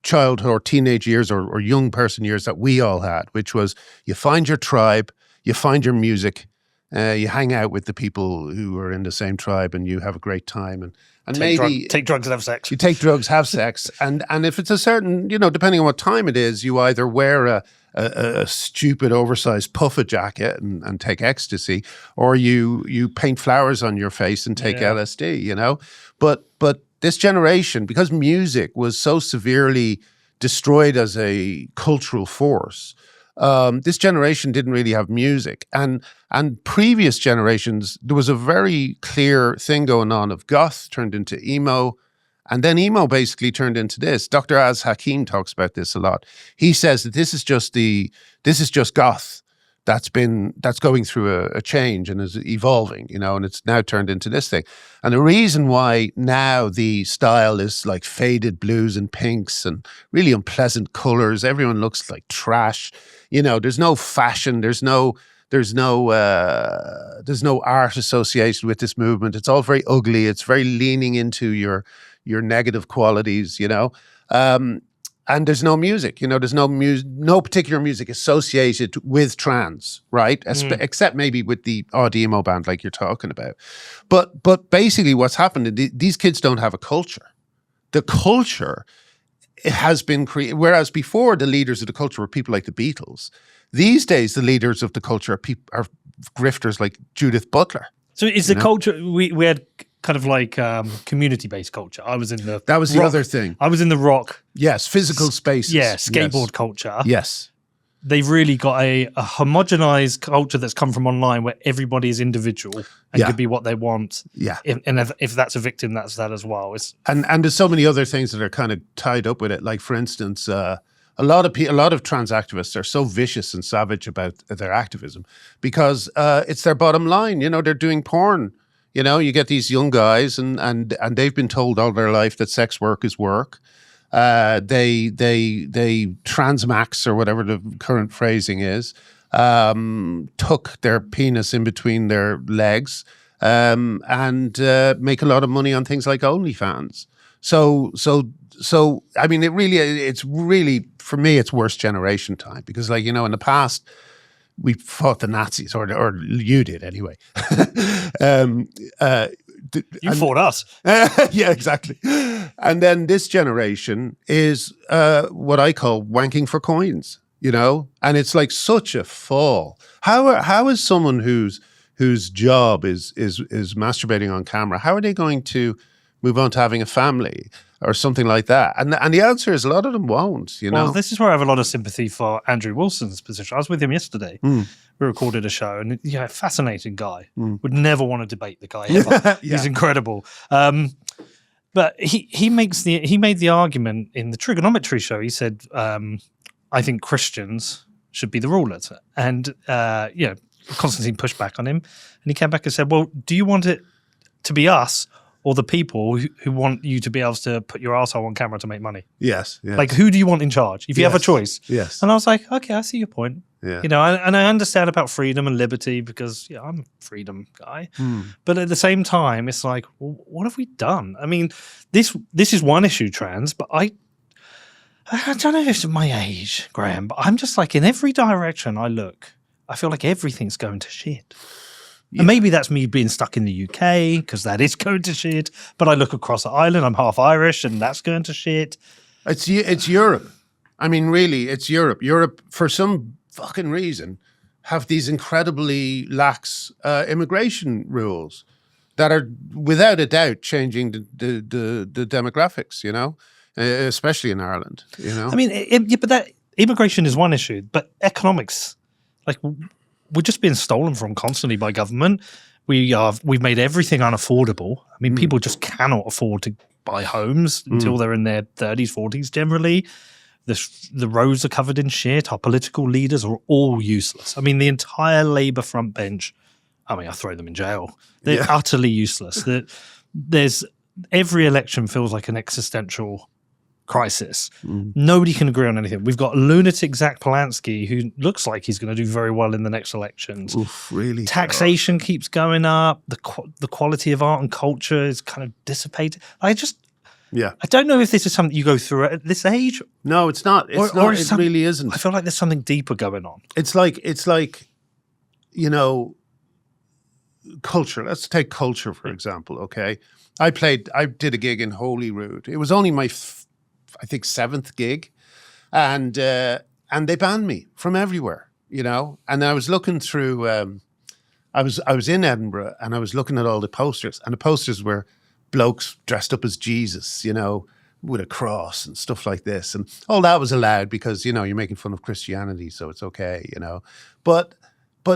childhood or teenage years or young person years that we all had, which was you find your tribe, you find your music, you hang out with the people who are in the same tribe, and you have a great time, and take drugs and have sex. You take drugs, have sex, and if it's a certain, you know, depending on what time it is, you either wear a stupid oversized puffer jacket and take ecstasy, or you paint flowers on your face and take LSD, you know. But this generation, because music was so severely destroyed as a cultural force, this generation didn't really have music, and previous generations, there was a very clear thing going on of goth turned into emo, and then emo basically turned into this. Dr. Az Hakim talks about this a lot. He says that this is just goth that's going through a change and is evolving, you know, and it's now turned into this thing. And the reason why now the style is like faded blues and pinks and really unpleasant colors, everyone looks like trash. You know, there's no fashion, there's no art associated with this movement. It's all very ugly. It's very leaning into your negative qualities, you know. And there's no music, you know, there's no particular music associated with trans, right? Except maybe with the odd emo band like you're talking about. But basically what's happened, these kids don't have a culture. The culture has been created, whereas before the leaders of the culture were people like the Beatles. These days, the leaders of the culture are grifters like Judith Butler. So is the culture, we had kind of like community-based culture. I was in the That was the other thing. I was in the rock. Yes, physical spaces. Yeah, skateboard culture. Yes. They've really got a homogenized culture that's come from online where everybody is individual and can be what they want. Yeah. If that's a victim, that's that as well. And there's so many other things that are kind of tied up with it. Like, for instance, a lot of trans activists are so vicious and savage about their activism because it's their bottom line. You know, they're doing porn. You know, you get these young guys and they've been told all their life that sex work is work. They transmax, or whatever the current phrasing is, tuck their penis in between their legs, and make a lot of money on things like OnlyFans. So I mean, it's really for me, it's worst generation time because, like, you know, in the past we fought the Nazis, or you did anyway. You fought us. Yeah, exactly. And then this generation is what I call wanking for coins, you know? And it's like such a fall. How is someone whose job is masturbating on camera, how are they going to move on to having a family or something like that? And the answer is a lot of them won't, you know? Well, this is where I have a lot of sympathy for Andrew Wilson's position. I was with him yesterday. We recorded a show, and fascinating guy. Would never want to debate the guy ever. He's incredible. But he made the argument in the trigonometry show. He said, I think Christians should be the rulers. And Constantine pushed back on him, and he came back and said, well, do you want it to be us or the people who want you to be able to put your arsehole on camera to make money? Yes. Like, who do you want in charge if you have a choice? Yes. And I was like, okay, I see your point. Yeah. You know, and I understand about freedom and liberty because I'm a freedom guy. But at the same time, it's like, well, what have we done? I mean, this is one issue, trans, but I don't know if it's my age, Graham, but I'm just like, in every direction I look, I feel like everything's going to shit. And maybe that's me being stuck in the UK because that is going to shit. But I look across the island, I'm half Irish, and that's going to shit. It's Europe. I mean, really, it's Europe. Europe, for some fucking reason, have these incredibly lax immigration rules that are, without a doubt, changing the demographics. Especially in Ireland. I mean, but that immigration is one issue, but economics, like, we're just being stolen from constantly by government. We've made everything unaffordable. I mean, people just cannot afford to buy homes until they're in their 30s, 40s generally. The roads are covered in shit. Our political leaders are all useless. I mean, the entire Labour front bench, I mean, I throw them in jail. They're utterly useless. There's every election feels like an existential crisis. Nobody can agree on anything. We've got lunatic Zach Polanski, who looks like he's going to do very well in the next elections. Oof, really? Taxation keeps going up. The quality of art and culture is kind of dissipated. I don't know if this is something you go through at this age. No, it's not. It really isn't. I feel like there's something deeper going on. It's like culture. Let's take culture, for example, okay? I did a gig in Holyrood. It was only my I think 7th gig, and they banned me from everywhere, And I was looking through. I was in Edinburgh, and I was looking at all the posters, and the posters were blokes dressed up as Jesus, with a cross and stuff like this, and all that was allowed because you're making fun of Christianity, so it's okay, But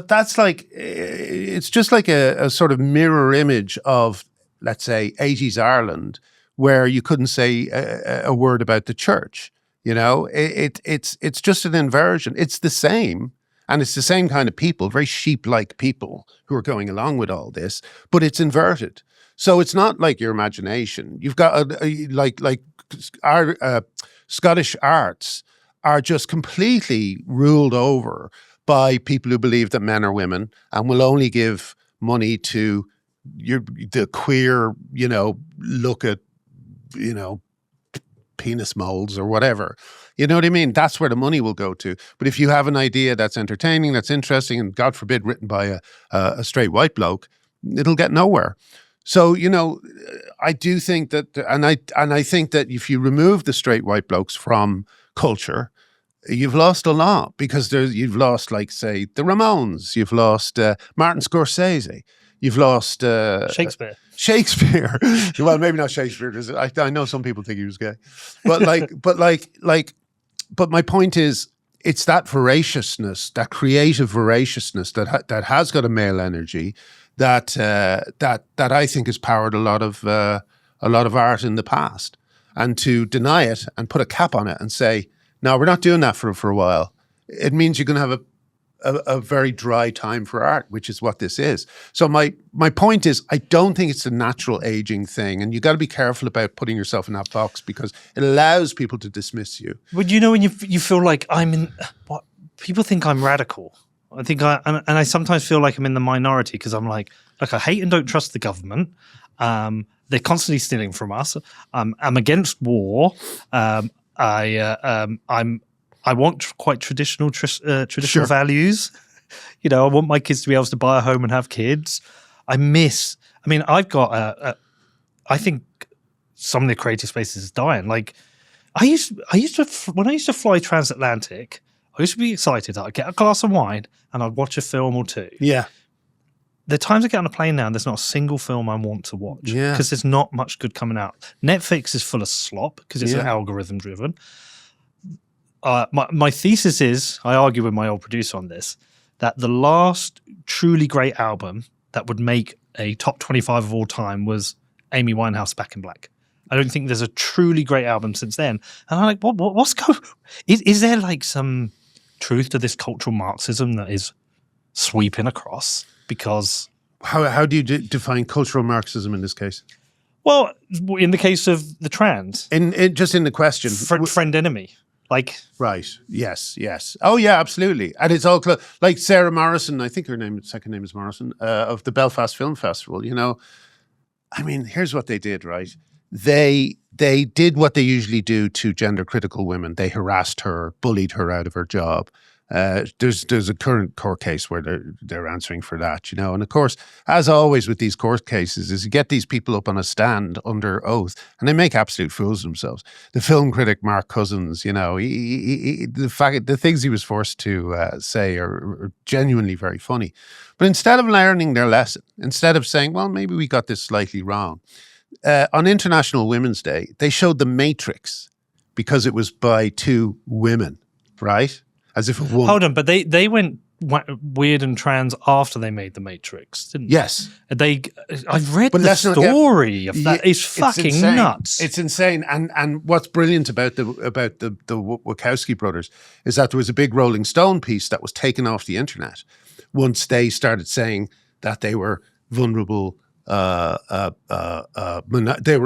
that's like, it's just like a sort of mirror image of, let's say, 80s Ireland, where you couldn't say a word about the church. It's just an inversion. It's the same, and it's the same kind of people, very sheep-like people who are going along with all this, but it's inverted. So it's not like your imagination. You've got like our Scottish arts are just completely ruled over by people who believe that men are women and will only give money to the queer, look at, penis molds or whatever. You know what I mean? That's where the money will go to. But if you have an idea that's entertaining, that's interesting, and God forbid written by a straight white bloke, it'll get nowhere. So, I do think that, and I think that if you remove the straight white blokes from culture, you've lost a lot, because you've lost, like, say, the Ramones, you've lost Martin Scorsese, you've lost Shakespeare. Well, maybe not Shakespeare, because I know some people think he was gay, but but my point is, it's that voraciousness, that creative voraciousness that has got a male energy that I think has powered a lot of art in the past, and to deny it and put a cap on it and say, no, we're not doing that for a while, it means you're going to have a very dry time for art, which is what this is. So my point is, I don't think it's a natural aging thing, and you got to be careful about putting yourself in that box, because it allows people to dismiss you. But when you feel like what people think I'm radical. I think I sometimes feel like I'm in the minority, because I'm like I hate and don't trust the government. They're constantly stealing from us. I'm against war. I want quite traditional Sure. values. I want my kids to be able to buy a home and have kids. I've got I think some of the creative spaces is dying. Like when I used to fly transatlantic, I used to be excited that I'd get a glass of wine and I'd watch a film or two. Yeah. The times I get on a plane now, and there's not a single film I want to watch, Yeah. because there's not much good coming out. Netflix is full of slop because it's Yeah. algorithm driven. My thesis is, I argue with my old producer on this, that the last truly great album that would make a top 25 of all time was Amy Winehouse, Back in Black. I don't think there's a truly great album since then. And I'm like, what's going? Is there like some truth to this cultural Marxism that is sweeping across? Because how do you define cultural Marxism in this case? Well, in the case of the trans, Just in the question, friend enemy. Like, right? Yes. Oh yeah, absolutely. And it's all like Sarah Morrison. I think her second name is Morrison, of the Belfast Film Festival. I mean, here's what they did. Right? They did what they usually do to gender critical women. They harassed her, bullied her out of her job, There's a current court case where they're answering for that, and of course, as always with these court cases, is you get these people up on a stand under oath, and they make absolute fools of themselves. The film critic Mark Cousins, the things he was forced to say are genuinely very funny. But instead of learning their lesson, instead of saying, well, maybe we got this slightly wrong, on International Women's Day, they showed The Matrix because it was by two women, right? As if a woman. Hold on, but they went weird and trans after they made The Matrix, didn't they? Yes. I've read the story of that. It's fucking insane. nuts. It's insane. And what's brilliant about the Wachowski brothers is that there was a big Rolling Stone piece that was taken off the internet once they started saying that they were vulnerable. They were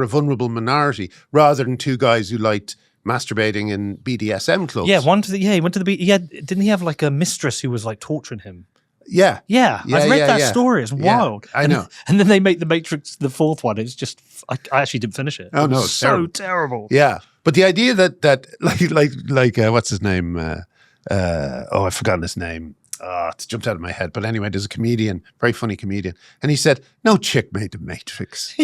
a vulnerable minority rather than two guys who liked masturbating in BDSM clubs. Yeah, he went to the didn't he have like a mistress who was like torturing him? Yeah. I've read that story. It's wild. I know. And then they make The Matrix, the fourth one. It's just I actually didn't finish it. Oh no, it's so terrible. Yeah, but the idea that like what's his name? I've forgotten his name. It's jumped out of my head. But anyway, there's a comedian, very funny comedian, and he said, "No chick made The Matrix."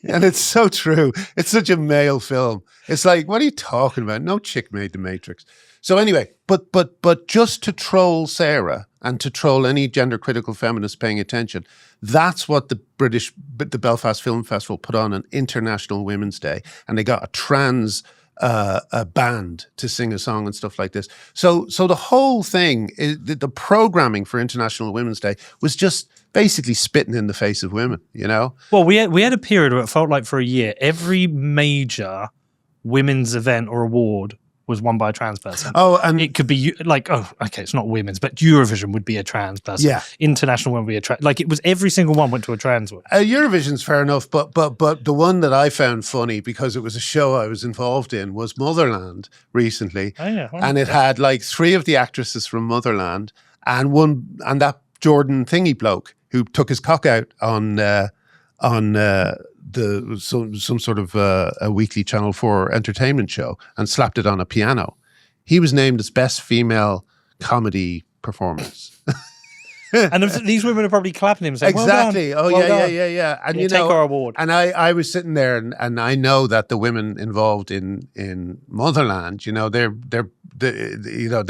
And it's so true. It's such a male film. It's like, what are you talking about? No chick made The Matrix. So anyway, but just to troll Sarah and to troll any gender critical feminists paying attention, that's what the Belfast Film Festival put on International Women's Day, and they got a trans a band to sing a song and stuff like this. So the whole thing, the programming for International Women's Day was just basically spitting in the face of women, Well, we had a period where it felt like for a year, every major women's event or award was won by a trans person. Oh, and it could be like, it's not women's, but Eurovision would be a trans person. Yeah. International would be a trans. Like it was every single one went to a trans one. Eurovision's fair enough, but the one that I found funny because it was a show I was involved in was Motherland recently. Oh, yeah. And it had like three of the actresses from Motherland and that Jordan thingy bloke who took his cock out on some sort of a weekly Channel 4 entertainment show and slapped it on a piano. He was named as best female comedy performance. And these women are probly clapping him saying, exactly. Well done. Yeah. And take our award. And I was sitting there and I know that the women involved in Motherland, they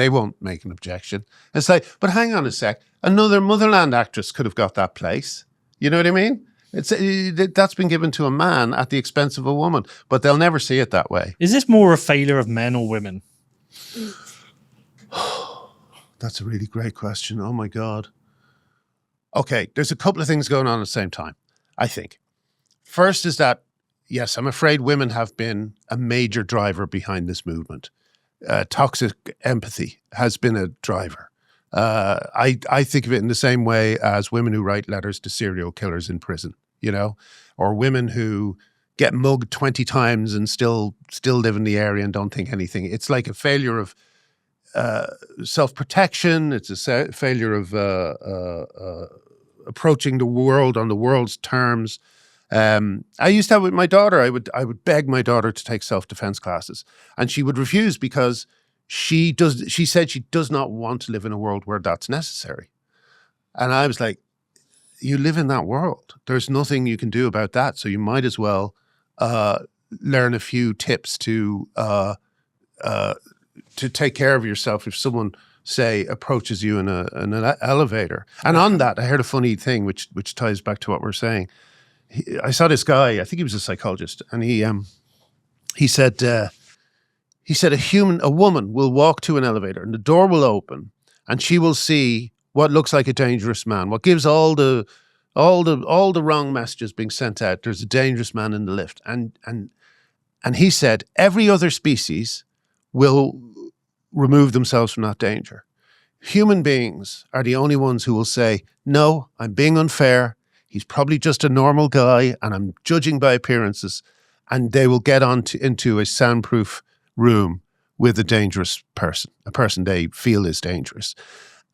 won't make an objection. It's like, but hang on a sec, another Motherland actress could have got that place. You know what I mean? That's been given to a man at the expense of a woman, but they'll never see it that way. Is this more a failure of men or women? That's a really great question. Oh my God. Okay, there's a couple of things going on at the same time, I think. First is that, yes, I'm afraid women have been a major driver behind this movement. Toxic empathy has been a driver. I think of it in the same way as women who write letters to serial killers in prison, or women who get mugged 20 times and still live in the area and don't think anything. It's like a failure of self-protection. It's a failure of approaching the world on the world's terms. I used to have with my daughter, I would beg my daughter to take self-defense classes, and she would refuse because she said she does not want to live in a world where that's necessary. And I was like, you live in that world. There's nothing you can do about that. So you might as well learn a few tips to take care of yourself if someone, say, approaches you in an elevator. And on that, I heard a funny thing which ties back to what we're saying. I saw this guy, I think he was a psychologist, and he said a woman will walk to an elevator and the door will open and she will see what looks like a dangerous man, what gives all the wrong messages being sent out. There's a dangerous man in the lift. And he said every other species will remove themselves from that danger. Human beings are the only ones who will say, no, I'm being unfair. He's probably just a normal guy and I'm judging by appearances. And they will get into a soundproof room with a dangerous person, a person they feel is dangerous.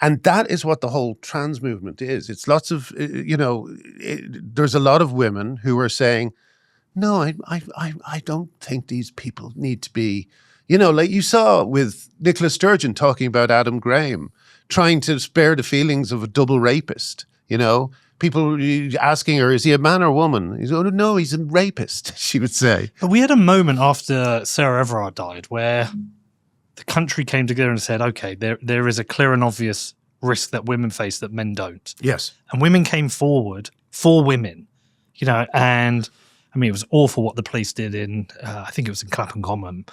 And that is what the whole trans movement is. It's lots of, there's a lot of women who are saying, no, I don't think these people need to be, You know, like you saw with Nicola Sturgeon talking about Adam Graham, trying to spare the feelings of a double rapist, you know. People asking her, is he a man or woman? He's, oh, no, he's a rapist, she would say. But we had a moment after Sarah Everard died where the country came together and said, okay, there is a clear and obvious risk that women face that men don't. Yes. And women came forward for women, you know, and I mean, it was awful what the police did in, I think it was in Clapham Common,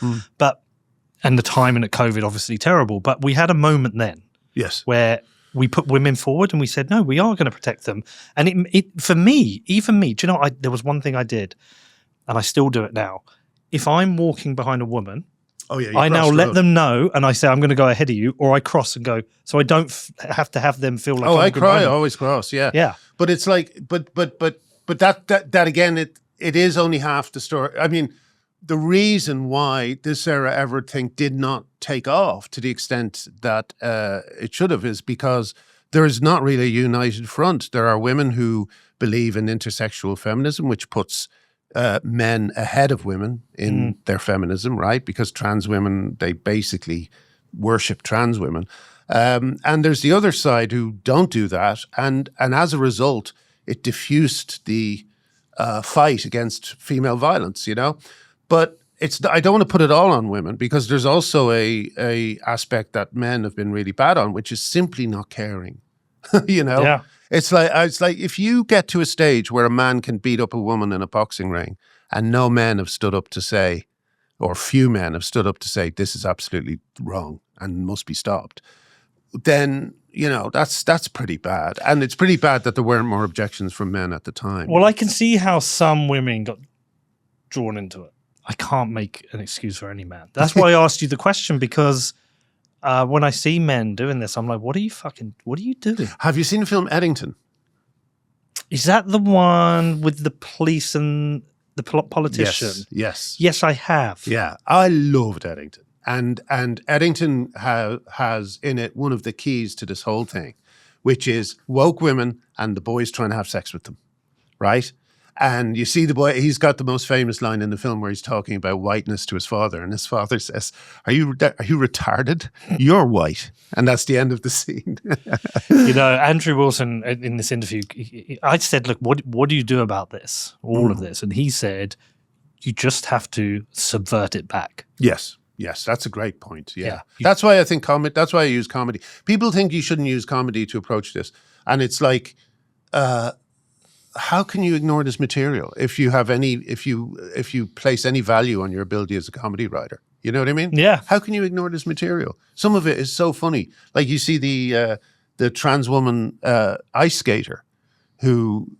and the timing at COVID, obviously terrible. But we had a moment then. Yes. Where we put women forward and we said, no, we are going to protect them. And it for me, even me, do you know, there was one thing I did, and I still do it now. If I'm walking behind a woman, I now let them know, and I say, I'm going to go ahead of you, or I cross and go, so I don't have to have them feel like, I cry, I always cross, yeah. Yeah. But it's like, but that again, it is only half the story. I mean, the reason why this Sarah Everard thing did not take off to the extent that it should have is because there is not really a united front. There are women who believe in intersexual feminism, which puts men ahead of women in their feminism, right? Because trans women, they basically worship trans women. And there's the other side who don't do that. And as a result, it diffused the fight against female violence, you know? But I don't want to put it all on women, because there's also a aspect that men have been really bad on, which is simply not caring. You know, Yeah. It's like if you get to a stage where a man can beat up a woman in a boxing ring, and no men have stood up to say, or few men have stood up to say, this is absolutely wrong and must be stopped, then, you know, that's pretty bad. And it's pretty bad that there weren't more objections from men at the time. Well, I can see how some women got drawn into it. I can't make an excuse for any man. That's why I asked you the question, because when I see men doing this, I'm like, what are you doing? Have you seen the film Eddington? Is that the one with the police and the politician? Yes. Yes, I have. Yeah, I loved Eddington. And Eddington has in it one of the keys to this whole thing, which is woke women and the boys trying to have sex with them, right? And you see the boy, he's got the most famous line in the film where he's talking about whiteness to his father. And his father says, are you retarded? You're white. And that's the end of the scene. You know, Andrew Wilson in this interview, I said, look, what do you do about this, all of this? And he said, you just have to subvert it back. Yes, that's a great point. Yeah. That's why I think that's why I use comedy. People think you shouldn't use comedy to approach this. And it's like, how can you ignore this material if you place any value on your ability as a comedy writer? You know what I mean? Yeah. How can you ignore this material? Some of it is so funny. Like you see the trans woman ice skater who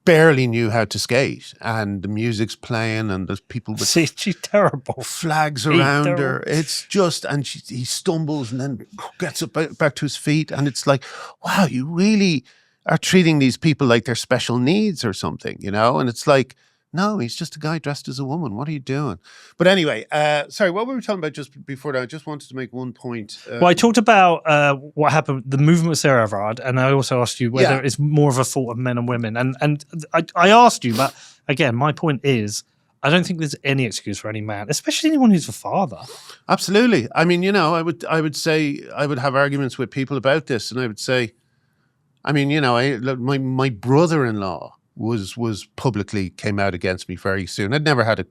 barely knew how to skate, and the music's playing, and there's people with she's terrible flags around her. It's just, and he stumbles and then gets up back to his feet, and it's like, wow, you really are treating these people like they're special needs or something, you know? And it's like, no, he's just a guy dressed as a woman. What are you doing? But anyway, sorry, what were we talking about just before that? I just wanted to make one point. Well, I talked about what happened, the movement with Sarah Everard, and I also asked you whether it's more of a fault of men and women. And I asked you, but again, my point is, I don't think there's any excuse for any man, especially anyone who's a father. Absolutely. I mean, you know, I would say, I would have arguments with people about this, and I would say, I mean, you know, my brother-in-law was publicly came out against me very soon. I'd never had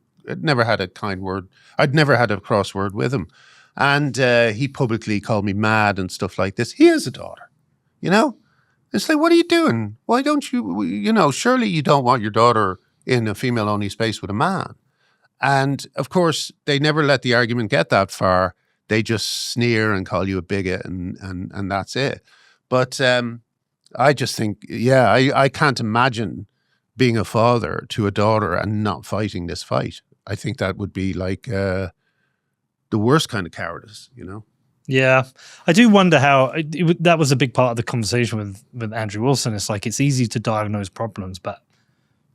a kind word. I'd never had a cross word with him, and he publicly called me mad and stuff like this. He has a daughter, you know. It's like, what are you doing? Why don't you? You know, surely you don't want your daughter in a female-only space with a man. And of course, they never let the argument get that far. They just sneer and call you a bigot, and that's it. But I just think, I can't imagine being a father to a daughter and not fighting this fight. I think that would be like the worst kind of cowardice, you know? Yeah. I do wonder how, that was a big part of the conversation with Andrew Wilson. It's like, it's easy to diagnose problems, but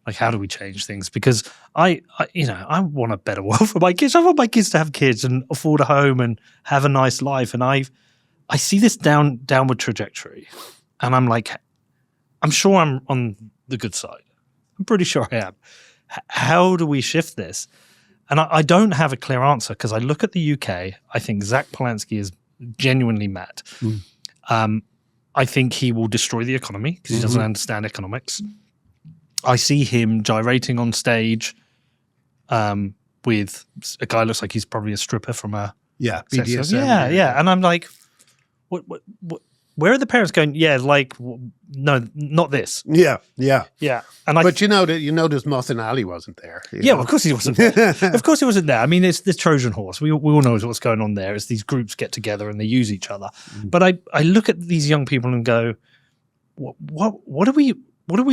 like, how do we change things? Because I want a better world for my kids. I want my kids to have kids and afford a home and have a nice life. And I see this downward trajectory. And I'm like, I'm sure I'm on the good side. I'm pretty sure I am. How do we shift this? And I don't have a clear answer because I look at the UK. I think Zach Polanski is genuinely mad. I think he will destroy the economy because he doesn't understand economics. I see him gyrating on stage with a guy who looks like he's probably a stripper from a BDSM. Yeah. And I'm like, what, where are the parents going? Yeah, like no, not this. Yeah. And But you notice Mutt Ali wasn't there. Well, of course he wasn't there. Of course he wasn't there. I mean, it's the Trojan horse. We all know what's going on there. It's these groups get together and they use each other. But I look at these young people and go, what are we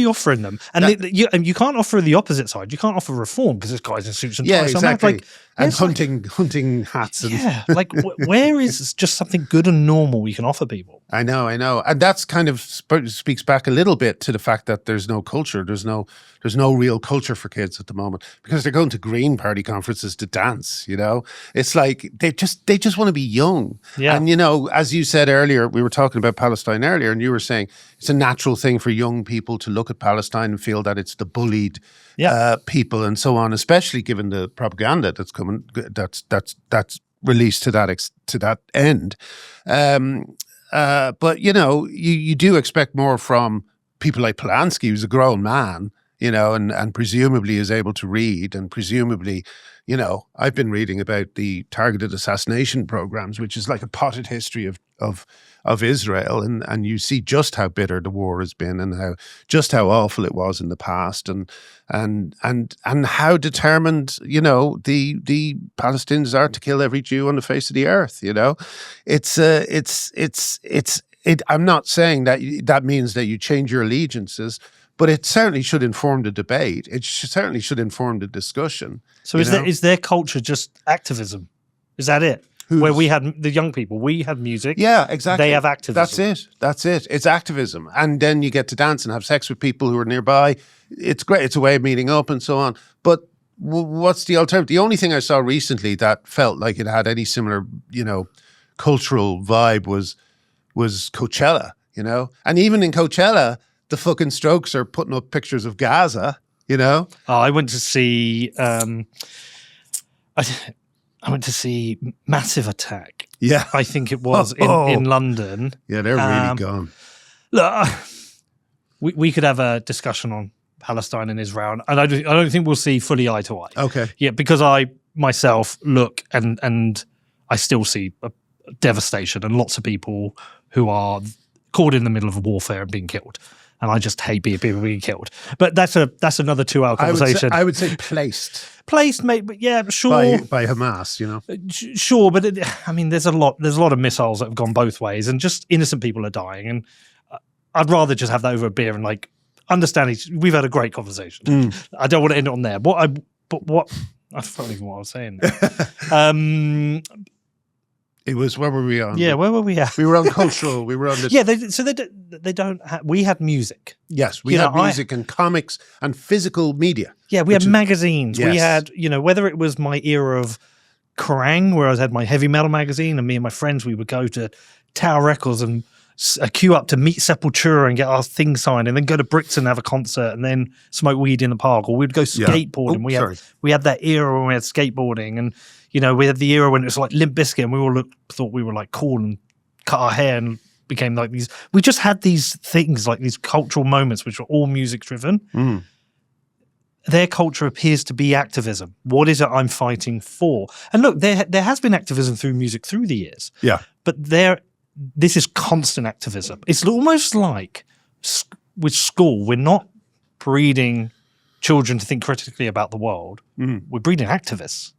offering them? And you can't offer the opposite side. You can't offer reform because this guy's in suits and ties. Exactly. And hunting hats. And where is just something good and normal we can offer people? I know. And that's kind of speaks back a little bit to the fact that there's no culture. There's no real culture for kids at the moment because they're going to Green Party conferences to dance, It's like they just want to be young. Yeah. And, as you said earlier, we were talking about Palestine earlier, and you were saying it's a natural thing for young people to look at Palestine and feel that it's the bullied people and so on, especially given the propaganda that's coming, that's released to that end. But you do expect more from people like Polanski, who's a grown man, and presumably is able to read, and presumably, I've been reading about the targeted assassination programs, which is like a potted history of Israel, and you see just how bitter the war has been, and how awful it was in the past, and how determined the Palestinians are to kill every Jew on the face of the earth. I'm not saying that means that you change your allegiances, but it certainly should inform the debate. It certainly should inform the discussion. So is their culture just activism? Is that it? Where we had the young people, we had music. Yeah, exactly. They have activism. That's it. It's activism. And then you get to dance and have sex with people who are nearby. It's great. It's a way of meeting up and so on. But what's the alternative? The only thing I saw recently that felt like it had any similar, cultural vibe was Coachella, And even in Coachella, the fucking Strokes are putting up pictures of Gaza, Oh, I went to see I went to see Massive Attack. Yeah. I think it was in London. Yeah, they're really gone. Look, we could have a discussion on Palestine and Israel, and I don't think we'll see fully eye to eye. Okay. Yeah, because I myself look and I still see a devastation and lots of people who are caught in the middle of a warfare and being killed. And I just hate people being killed. But that's another 2-hour conversation. I would say placed, mate. But yeah, sure. By Hamas, Sure, but there's a lot of missiles that have gone both ways, and just innocent people are dying. And I'd rather just have that over a beer and understand. We've had a great conversation. I don't want to end it on there. I forgot even what I was saying now. It was, where were we on? Yeah, where were we at? We were on cultural. We were on this. Yeah, they don't have. We had music. Yes, we had music and comics and physical media. Yeah, we had magazines. Yes. We had, whether it was my era of Kerrang, where I had my heavy metal magazine, and me and my friends, we would go to Tower Records and queue up to meet Sepultura and get our thing signed, and then go to Brixton and have a concert, and then smoke weed in the park, or we'd go skateboarding. We had that era when we had skateboarding, and we had the era when it was like Limp Bizkit, and we all thought we were like cool and cut our hair and became like these. We just had these things, like these cultural moments, which were all music driven. Their culture appears to be activism. What is it I'm fighting for? And look, there has been activism through music through the years. Yeah, but this is constant activism. It's almost like with school, we're not breeding children to think critically about the world. We're breeding activists.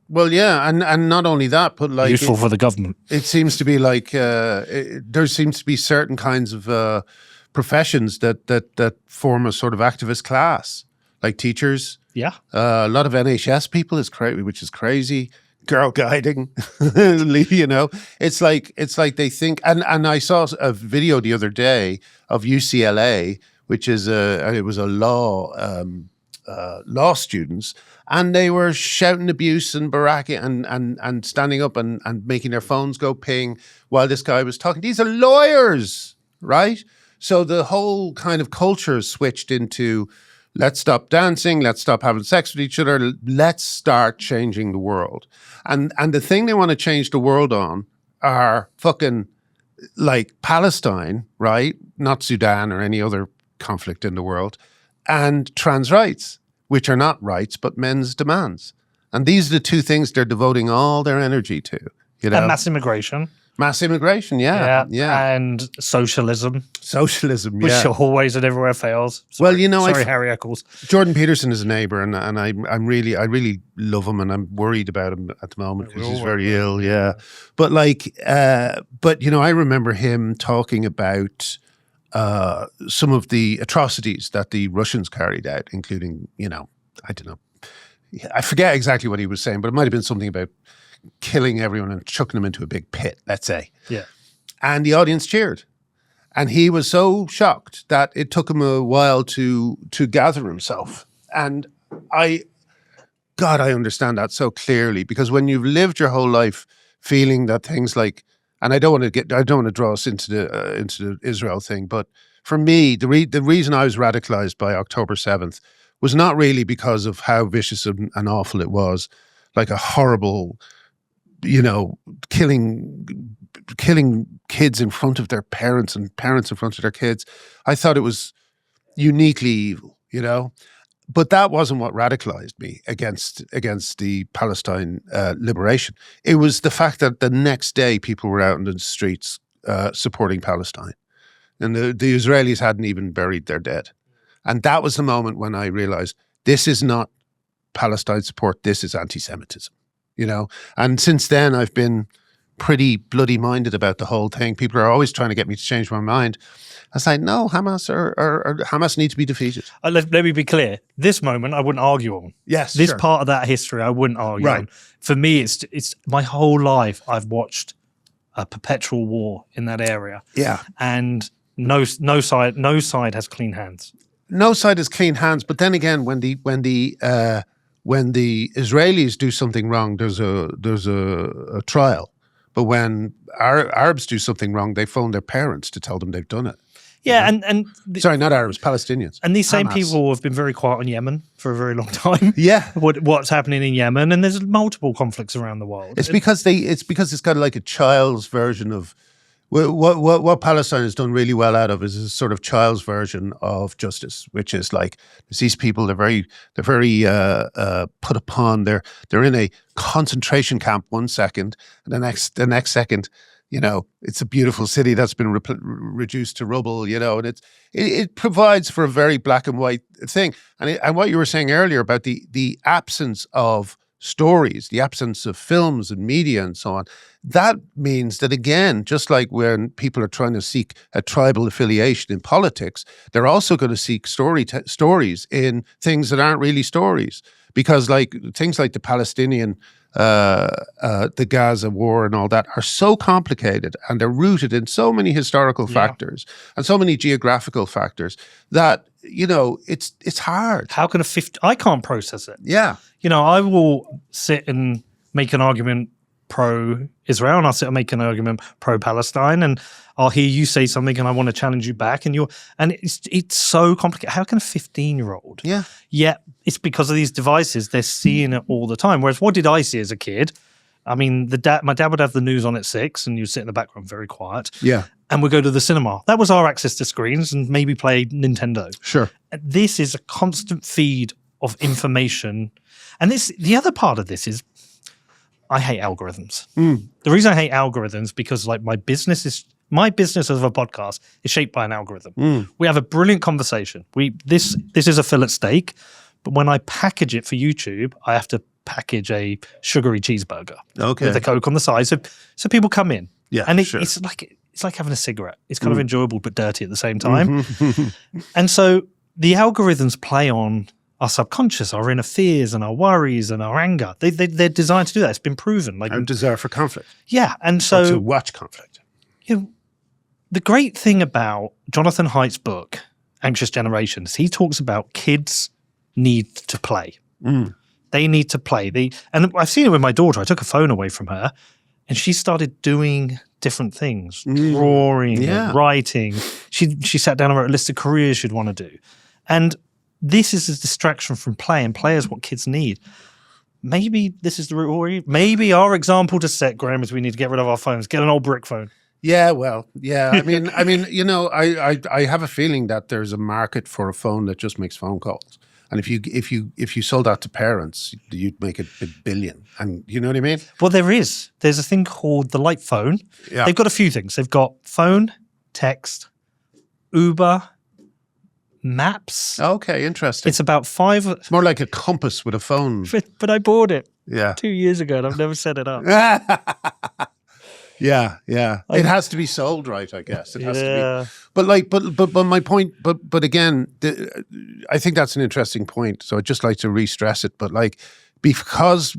Well, yeah, and not only that, but like useful for the government. It seems to be like there seems to be certain kinds of professions that form a sort of activist class, like teachers. Yeah, a lot of NHS people which is crazy. Girl guiding, it's like they think. And I saw a video the other day of UCLA, which is it was a law students, and they were shouting abuse and barracking and standing up and making their phones go ping while this guy was talking. These are lawyers, right? So the whole kind of culture switched into Let's stop dancing. Let's stop having sex with each other. Let's start changing the world. And the thing they want to change the world on are fucking like Palestine, right? Not Sudan or any other conflict in the world, and trans rights, which are not rights, but men's demands. And these are the two things they're devoting all their energy to. You know? And mass immigration. Mass immigration, yeah. And socialism. Socialism, which always and everywhere fails. Well, you know, sorry, Harry Eccles. Jordan Peterson is a neighbour, and I really love him, and I'm worried about him at the moment because he's very ill. Yeah, but you know, I remember him talking about some of the atrocities that the Russians carried out, including, you know, I don't know, I forget exactly what he was saying, but it might have been something about killing everyone and chucking them into a big pit, let's say. Yeah. And the audience cheered. And he was so shocked that it took him a while to gather himself. And I understand that so clearly, because when you've lived your whole life feeling that things like, and I don't want to draw us into the Israel thing, but for me, the reason I was radicalized by October 7th was not really because of how vicious and awful it was, like a horrible, you know, killing kids in front of their parents and parents in front of their kids. I thought it was uniquely evil, you know. But that wasn't what radicalized me against the Palestine liberation. It was the fact that the next day people were out in the streets supporting Palestine. And the Israelis hadn't even buried their dead. And that was the moment when I realized this is not Palestine support, this is anti-Semitism. You know, and since then I've been pretty bloody minded about the whole thing. People are always trying to get me to change my mind. I was like, no, Hamas need to be defeated. Let me be clear. This moment I wouldn't argue on. Yes, this part of that history I wouldn't argue on. For me, it's my whole life I've watched a perpetual war in that area. Yeah, and no side has clean hands. No side has clean hands. But then again, when the Israelis do something wrong, there's a trial. But when Arabs do something wrong, they phone their parents to tell them they've done it. Yeah, sorry, not Arabs, Palestinians. And these same people have been very quiet on Yemen for a very long time. Yeah, what's happening in Yemen, and there's multiple conflicts around the world. It's because it's got like a child's version of what Palestine has done really well out of is a sort of child's version of justice, which is like these people, they're very put upon. They're in a concentration camp 1 second, and the next second, you know, it's a beautiful city that's been reduced to rubble. You know, and it provides for a very black and white thing. And what you were saying earlier about the absence of stories, the absence of films and media and so on, that means that, again, just like when people are trying to seek a tribal affiliation in politics, they're also going to seek stories in things that aren't really stories. Because like things like the Palestinian, the Gaza war and all that are so complicated, and they're rooted in so many historical factors and so many geographical factors that, you know, it's hard. How can I can't process it. Yeah. You know, I will sit and make an argument pro-Israel, and I'll sit and make an argument pro-Palestine, and I'll hear you say something and I want to challenge you back, and it's so complicated. How can a 15-year-old? Yeah. Yet it's because of these devices, they're seeing it all the time. Whereas what did I see as a kid? I mean, my dad would have the news on at 6 and you'd sit in the background very quiet. Yeah. And we'd go to the cinema. That was our access to screens, and maybe play Nintendo. Sure. This is a constant feed of information. And the other part of this is I hate algorithms. The reason I hate algorithms because like my business as a podcast is shaped by an algorithm. We have a brilliant conversation. This is a fillet steak, but when I package it for YouTube, I have to package a sugary cheeseburger with a Coke on the side, so people come in. Yeah, and it's like having a cigarette. It's kind of enjoyable but dirty at the same time. And so the algorithms play on our subconscious, our inner fears and our worries and our anger. They're designed to do that. It's been proven. Like our desire for conflict. Yeah, and so or to watch conflict. You know, the great thing about Jonathan Haidt's book, Anxious Generations, he talks about kids need to play. They need to play. And I've seen it with my daughter. I took a phone away from her, and she started doing different things, drawing, and writing. She sat down and wrote a list of careers she'd want to do. And this is a distraction from play, and play is what kids need. Maybe this is the route. Maybe our example to set, Graham, is we need to get rid of our phones, get an old brick phone. Yeah, well, yeah. I mean, I have a feeling that there's a market for a phone that just makes phone calls. And if you sold that to parents, you'd make a billion. And you know what I mean? Well, there's a thing called the Light Phone. Yeah. They've got a few things. They've got phone, text, Uber, maps. Okay, interesting. It's about 5. It's more like a compass with a phone. But I bought it Yeah. 2 years ago and I've never set it up. Yeah. It has to be sold right, I guess. It has to Yeah. be. But my point. But again, I think that's an interesting point. So I'd just like to re-stress it. But like, because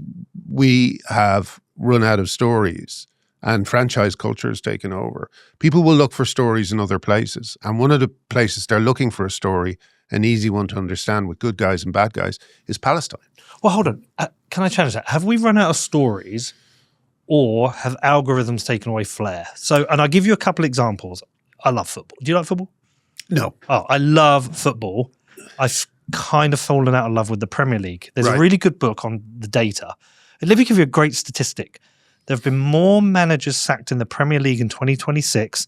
we have run out of stories and franchise culture has taken over, people will look for stories in other places. And one of the places they're looking for a story, an easy one to understand with good guys and bad guys, is Palestine. Well, hold on. Can I challenge that? Have we run out of stories, or have algorithms taken away flair? So, and I'll give you a couple examples. I love football. Do you like football? No. Oh, I love football. I've kind of fallen out of love with the Premier League. There's Right. a really good book on the data. And let me give you a great statistic. There have been more managers sacked in the Premier League in 2026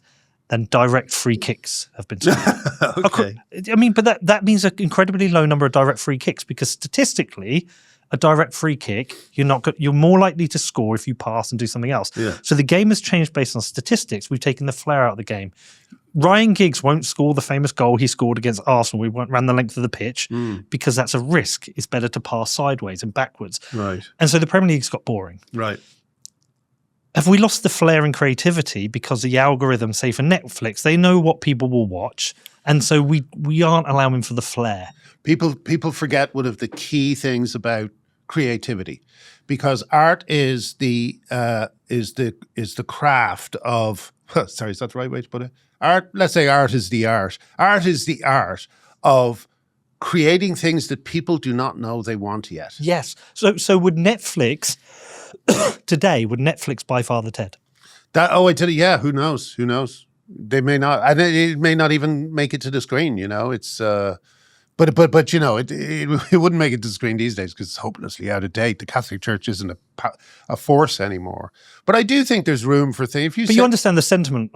than direct free kicks have been scored. Okay. I mean, but that means an incredibly low number of direct free kicks, because statistically, a direct free kick, you're more likely to score if you pass and do something else. Yeah. So the game has changed based on statistics. We've taken the flair out of the game. Ryan Giggs won't score the famous goal he scored against Arsenal. We ran the length of the pitch because that's a risk. It's better to pass sideways and backwards. Right. And so the Premier League's got boring. Right. Have we lost the flair and creativity because the algorithm, say for Netflix, they know what people will watch, and so we aren't allowing for the flair? People forget one of the key things about creativity, because art is the craft of. Sorry, is that the right way to put it? Art. Let's say art is the art. Art is the art of creating things that people do not know they want yet. Yes. So would Netflix today? Would Netflix buy Father Ted? I tell you, yeah. Who knows? Who knows? They may not, and it may not even make it to the screen. You know, it's. But you know, it wouldn't make it to the screen these days because it's hopelessly out of date. The Catholic Church isn't a force anymore. But I do think there's room for things. But you understand the sentiment.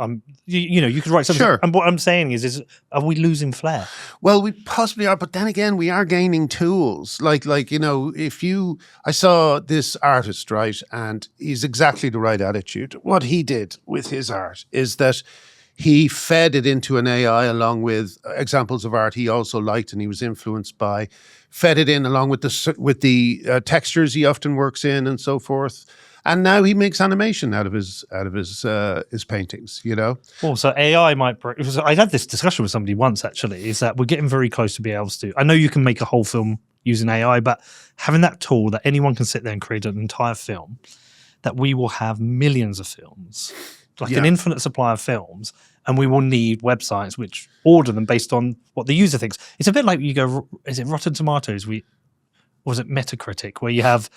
You could write something. Sure. And what I'm saying is are we losing flair? Well, we possibly are, but then again, we are gaining tools. Like you know, I saw this artist, right, and he's exactly the right attitude. What he did with his art is that he fed it into an AI along with examples of art he also liked and he was influenced by, fed it in along with the textures he often works in and so forth. And now he makes animation out of his paintings, you know? Oh, so AI might... I had this discussion with somebody once, actually, is that we're getting very close to being able to... I know you can make a whole film using AI, but having that tool that anyone can sit there and create an entire film, that we will have millions of films, like an infinite supply of films, and we will need websites which order them based on what the user thinks. It's a bit like you go, is it Rotten Tomatoes? Or was it Metacritic, where you have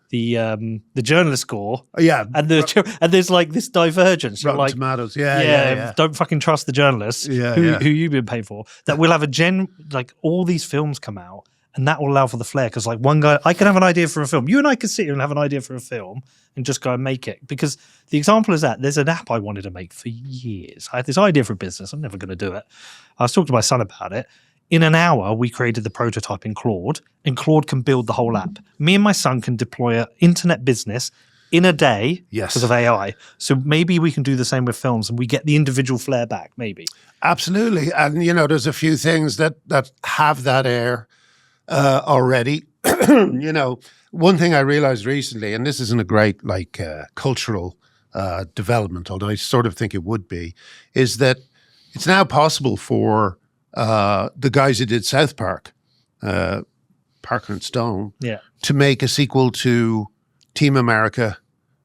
the journalist score, and there's like this divergence. Rotten like, Tomatoes, yeah. Don't fucking trust the journalists who you've been paid for. That we'll have like all these films come out, and that will allow for the flair. Because like one guy, I can have an idea for a film. You and I could sit here and have an idea for a film and just go and make it. Because the example is that there's an app I wanted to make for years. I had this idea for a business. I'm never going to do it. I was talking to my son about it. In an hour, we created the prototype in Claude, and Claude can build the whole app. Me and my son can deploy an internet business in a day because of AI. So maybe we can do the same with films, and we get the individual flair back, maybe. Absolutely. And, you know, there's a few things that have that air already. You know, one thing I realized recently, and this isn't a great, like, cultural development, although I sort of think it would be, is that it's now possible for the guys who did South Park, Parker and Stone, to make a sequel to Team America,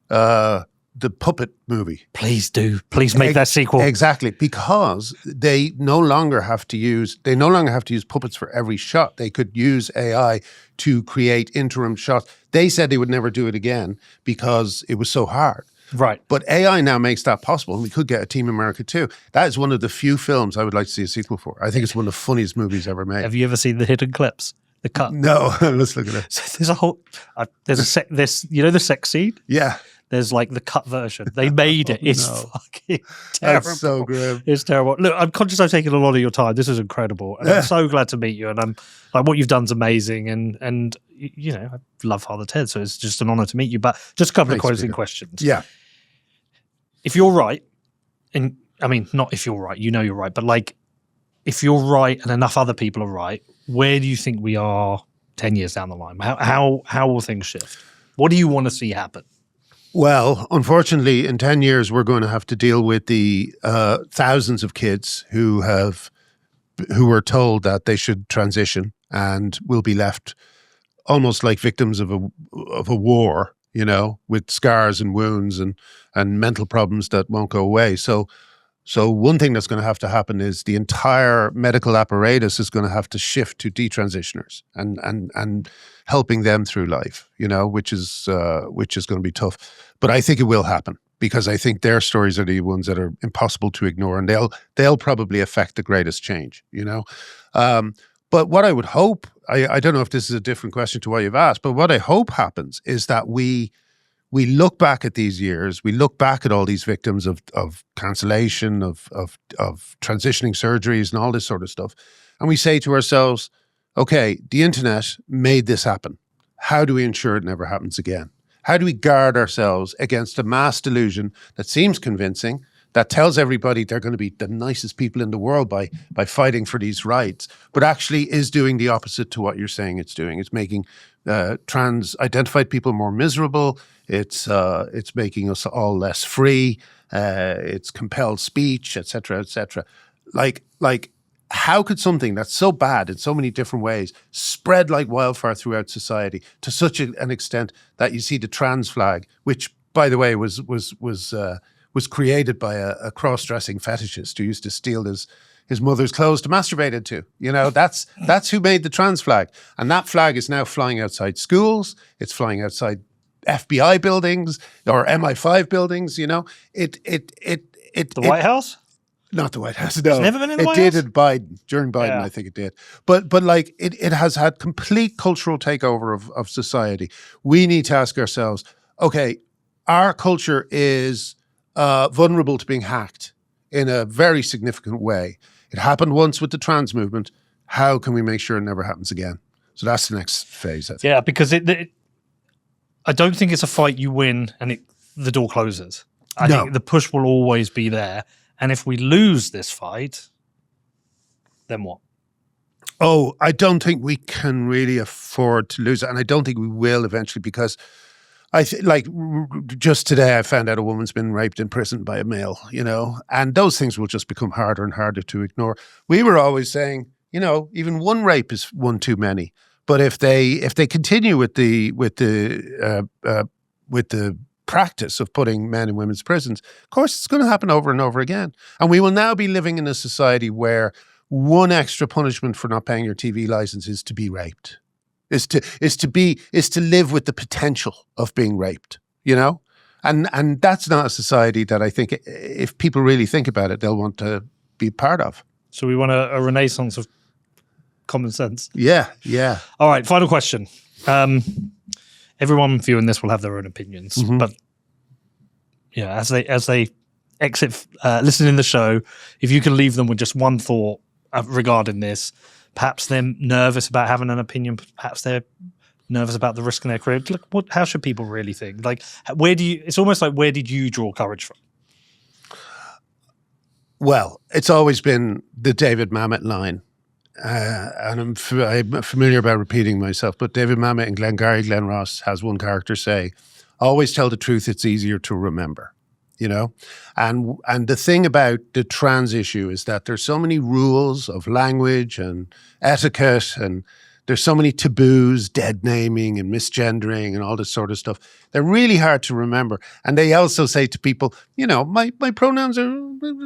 the puppet movie. Please do. Please make that sequel. Exactly, because they no longer have to use puppets for every shot. They could use AI to create interim shots. They said they would never do it again because it was so hard. Right. But AI now makes that possible, and we could get a Team America 2. That is one of the few films I would like to see a sequel for. I think it's one of the funniest movies ever made. Have you ever seen the hidden clips? The cut? No, let's look at it. So there's a whole, there's you know the sex scene? Yeah. There's like the cut version. They made it. It's no. fucking terrible. That's so grim. It's terrible. Look, I'm conscious I've taken a lot of your time. This is incredible. And I'm so glad to meet you. And I'm like, what you've done's amazing. And you know, I love Father Ted. So it's just an honor to meet you. But just a couple of closing questions. Yeah. If you're right, and I mean, not if you're right, you know you're right, but like, if you're right and enough other people are right, where do you think we are 10 years down the line? How will things shift? What do you want to see happen? Well, unfortunately, in 10 years, we're going to have to deal with the thousands of kids who were told that they should transition and will be left almost like victims of a war, you know, with scars and wounds and mental problems that won't go away. So one thing that's going to have to happen is the entire medical apparatus is going to have to shift to detransitioners and helping them through life, you know, which is going to be tough. But I think it will happen because I think their stories are the ones that are impossible to ignore, and they'll probably affect the greatest change, you know. But what I would hope, I don't know if this is a different question to what you've asked, but what I hope happens is that we look back at these years, we look back at all these victims of cancellation, of transitioning surgeries and all this sort of stuff, and we say to ourselves, okay, the internet made this happen. How do we ensure it never happens again? How do we guard ourselves against a mass delusion that seems convincing, that tells everybody they're going to be the nicest people in the world by fighting for these rights, but actually is doing the opposite to what you're saying it's doing? It's making trans-identified people more miserable. It's making us all less free. It's compelled speech, et cetera, et cetera. Like, how could something that's so bad in so many different ways spread like wildfire throughout society to such an extent that you see the trans flag, which, by the way, was created by a cross-dressing fetishist who used to steal his mother's clothes to masturbate into. You know, that's who made the trans flag. And that flag is now flying outside schools. It's flying outside FBI buildings or MI5 buildings, you know. The White House? Not the White House, no. It's never been in the White House? It House? did during Biden, Yeah. I think it did. But like, it has had complete cultural takeover of society. We need to ask ourselves, okay, our culture is vulnerable to being hacked in a very significant way. It happened once with the trans movement. How can we make sure it never happens again? So that's the next phase, I think. Yeah, because I don't think it's a fight you win and the door closes. I think the push will always be there. And if we lose this fight, then what? Oh, I don't think we can really afford to lose it. And I don't think we will eventually, because just today I found out a woman's been raped in prison by a male, you know, and those things will just become harder and harder to ignore. We were always saying, you know, even one rape is one too many. But if they continue with the practice of putting men in women's prisons, of course it's going to happen over and over again. And we will now be living in a society where one extra punishment for not paying your TV license is to be raped. Is to live with the potential of being raped, you know? And that's not a society that I think, if people really think about it, they'll want to be part of. So we want a renaissance of common sense. Yeah, yeah. All right, final question. Everyone viewing this will have their own opinions, but yeah, as they exit listening to the show, if you can leave them with just one thought regarding this, perhaps they're nervous about having an opinion, perhaps they're nervous about the risk in their career. Look, how should people really think? Like, it's almost like, where did you draw courage from? Well, it's always been the David Mamet line. And I'm familiar about repeating myself, but David Mamet in Glengarry Glen Ross has one character say, always tell the truth, it's easier to remember, you know? And the thing about the trans issue is that there's so many rules of language and etiquette, and there's so many taboos, dead naming and misgendering and all this sort of stuff. They're really hard to remember. And they also say to people, you know, my pronouns are,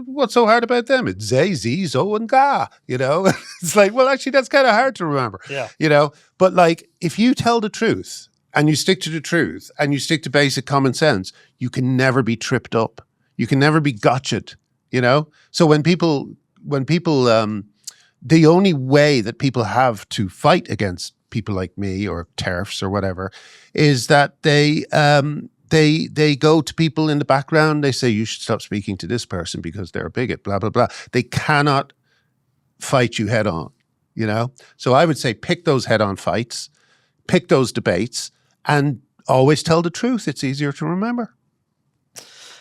what's so hard about them? It's they, ze, zo, and ga, you know? It's like, well, actually, that's kind of hard to remember, you know? But like, if you tell the truth and you stick to the truth and you stick to basic common sense, you can never be tripped up. You can never be gotcha'd, you know? So when people, the only way that people have to fight against people like me or TERFs or whatever is that they go to people in the background. They say, you should stop speaking to this person because they're a bigot, blah, blah, blah. They cannot fight you head on, you know? So I would say pick those head on fights, pick those debates, and always tell the truth. It's easier to remember.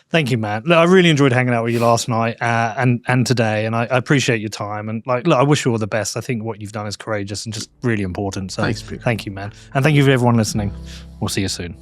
Thank you, man. Look, I really enjoyed hanging out with you last night and today, and I appreciate your time. And like, look, I wish you all the best. I think what you've done is courageous and just really important. So Thanks, Peter. Thank you, man. And thank you for everyone listening. We'll see you soon.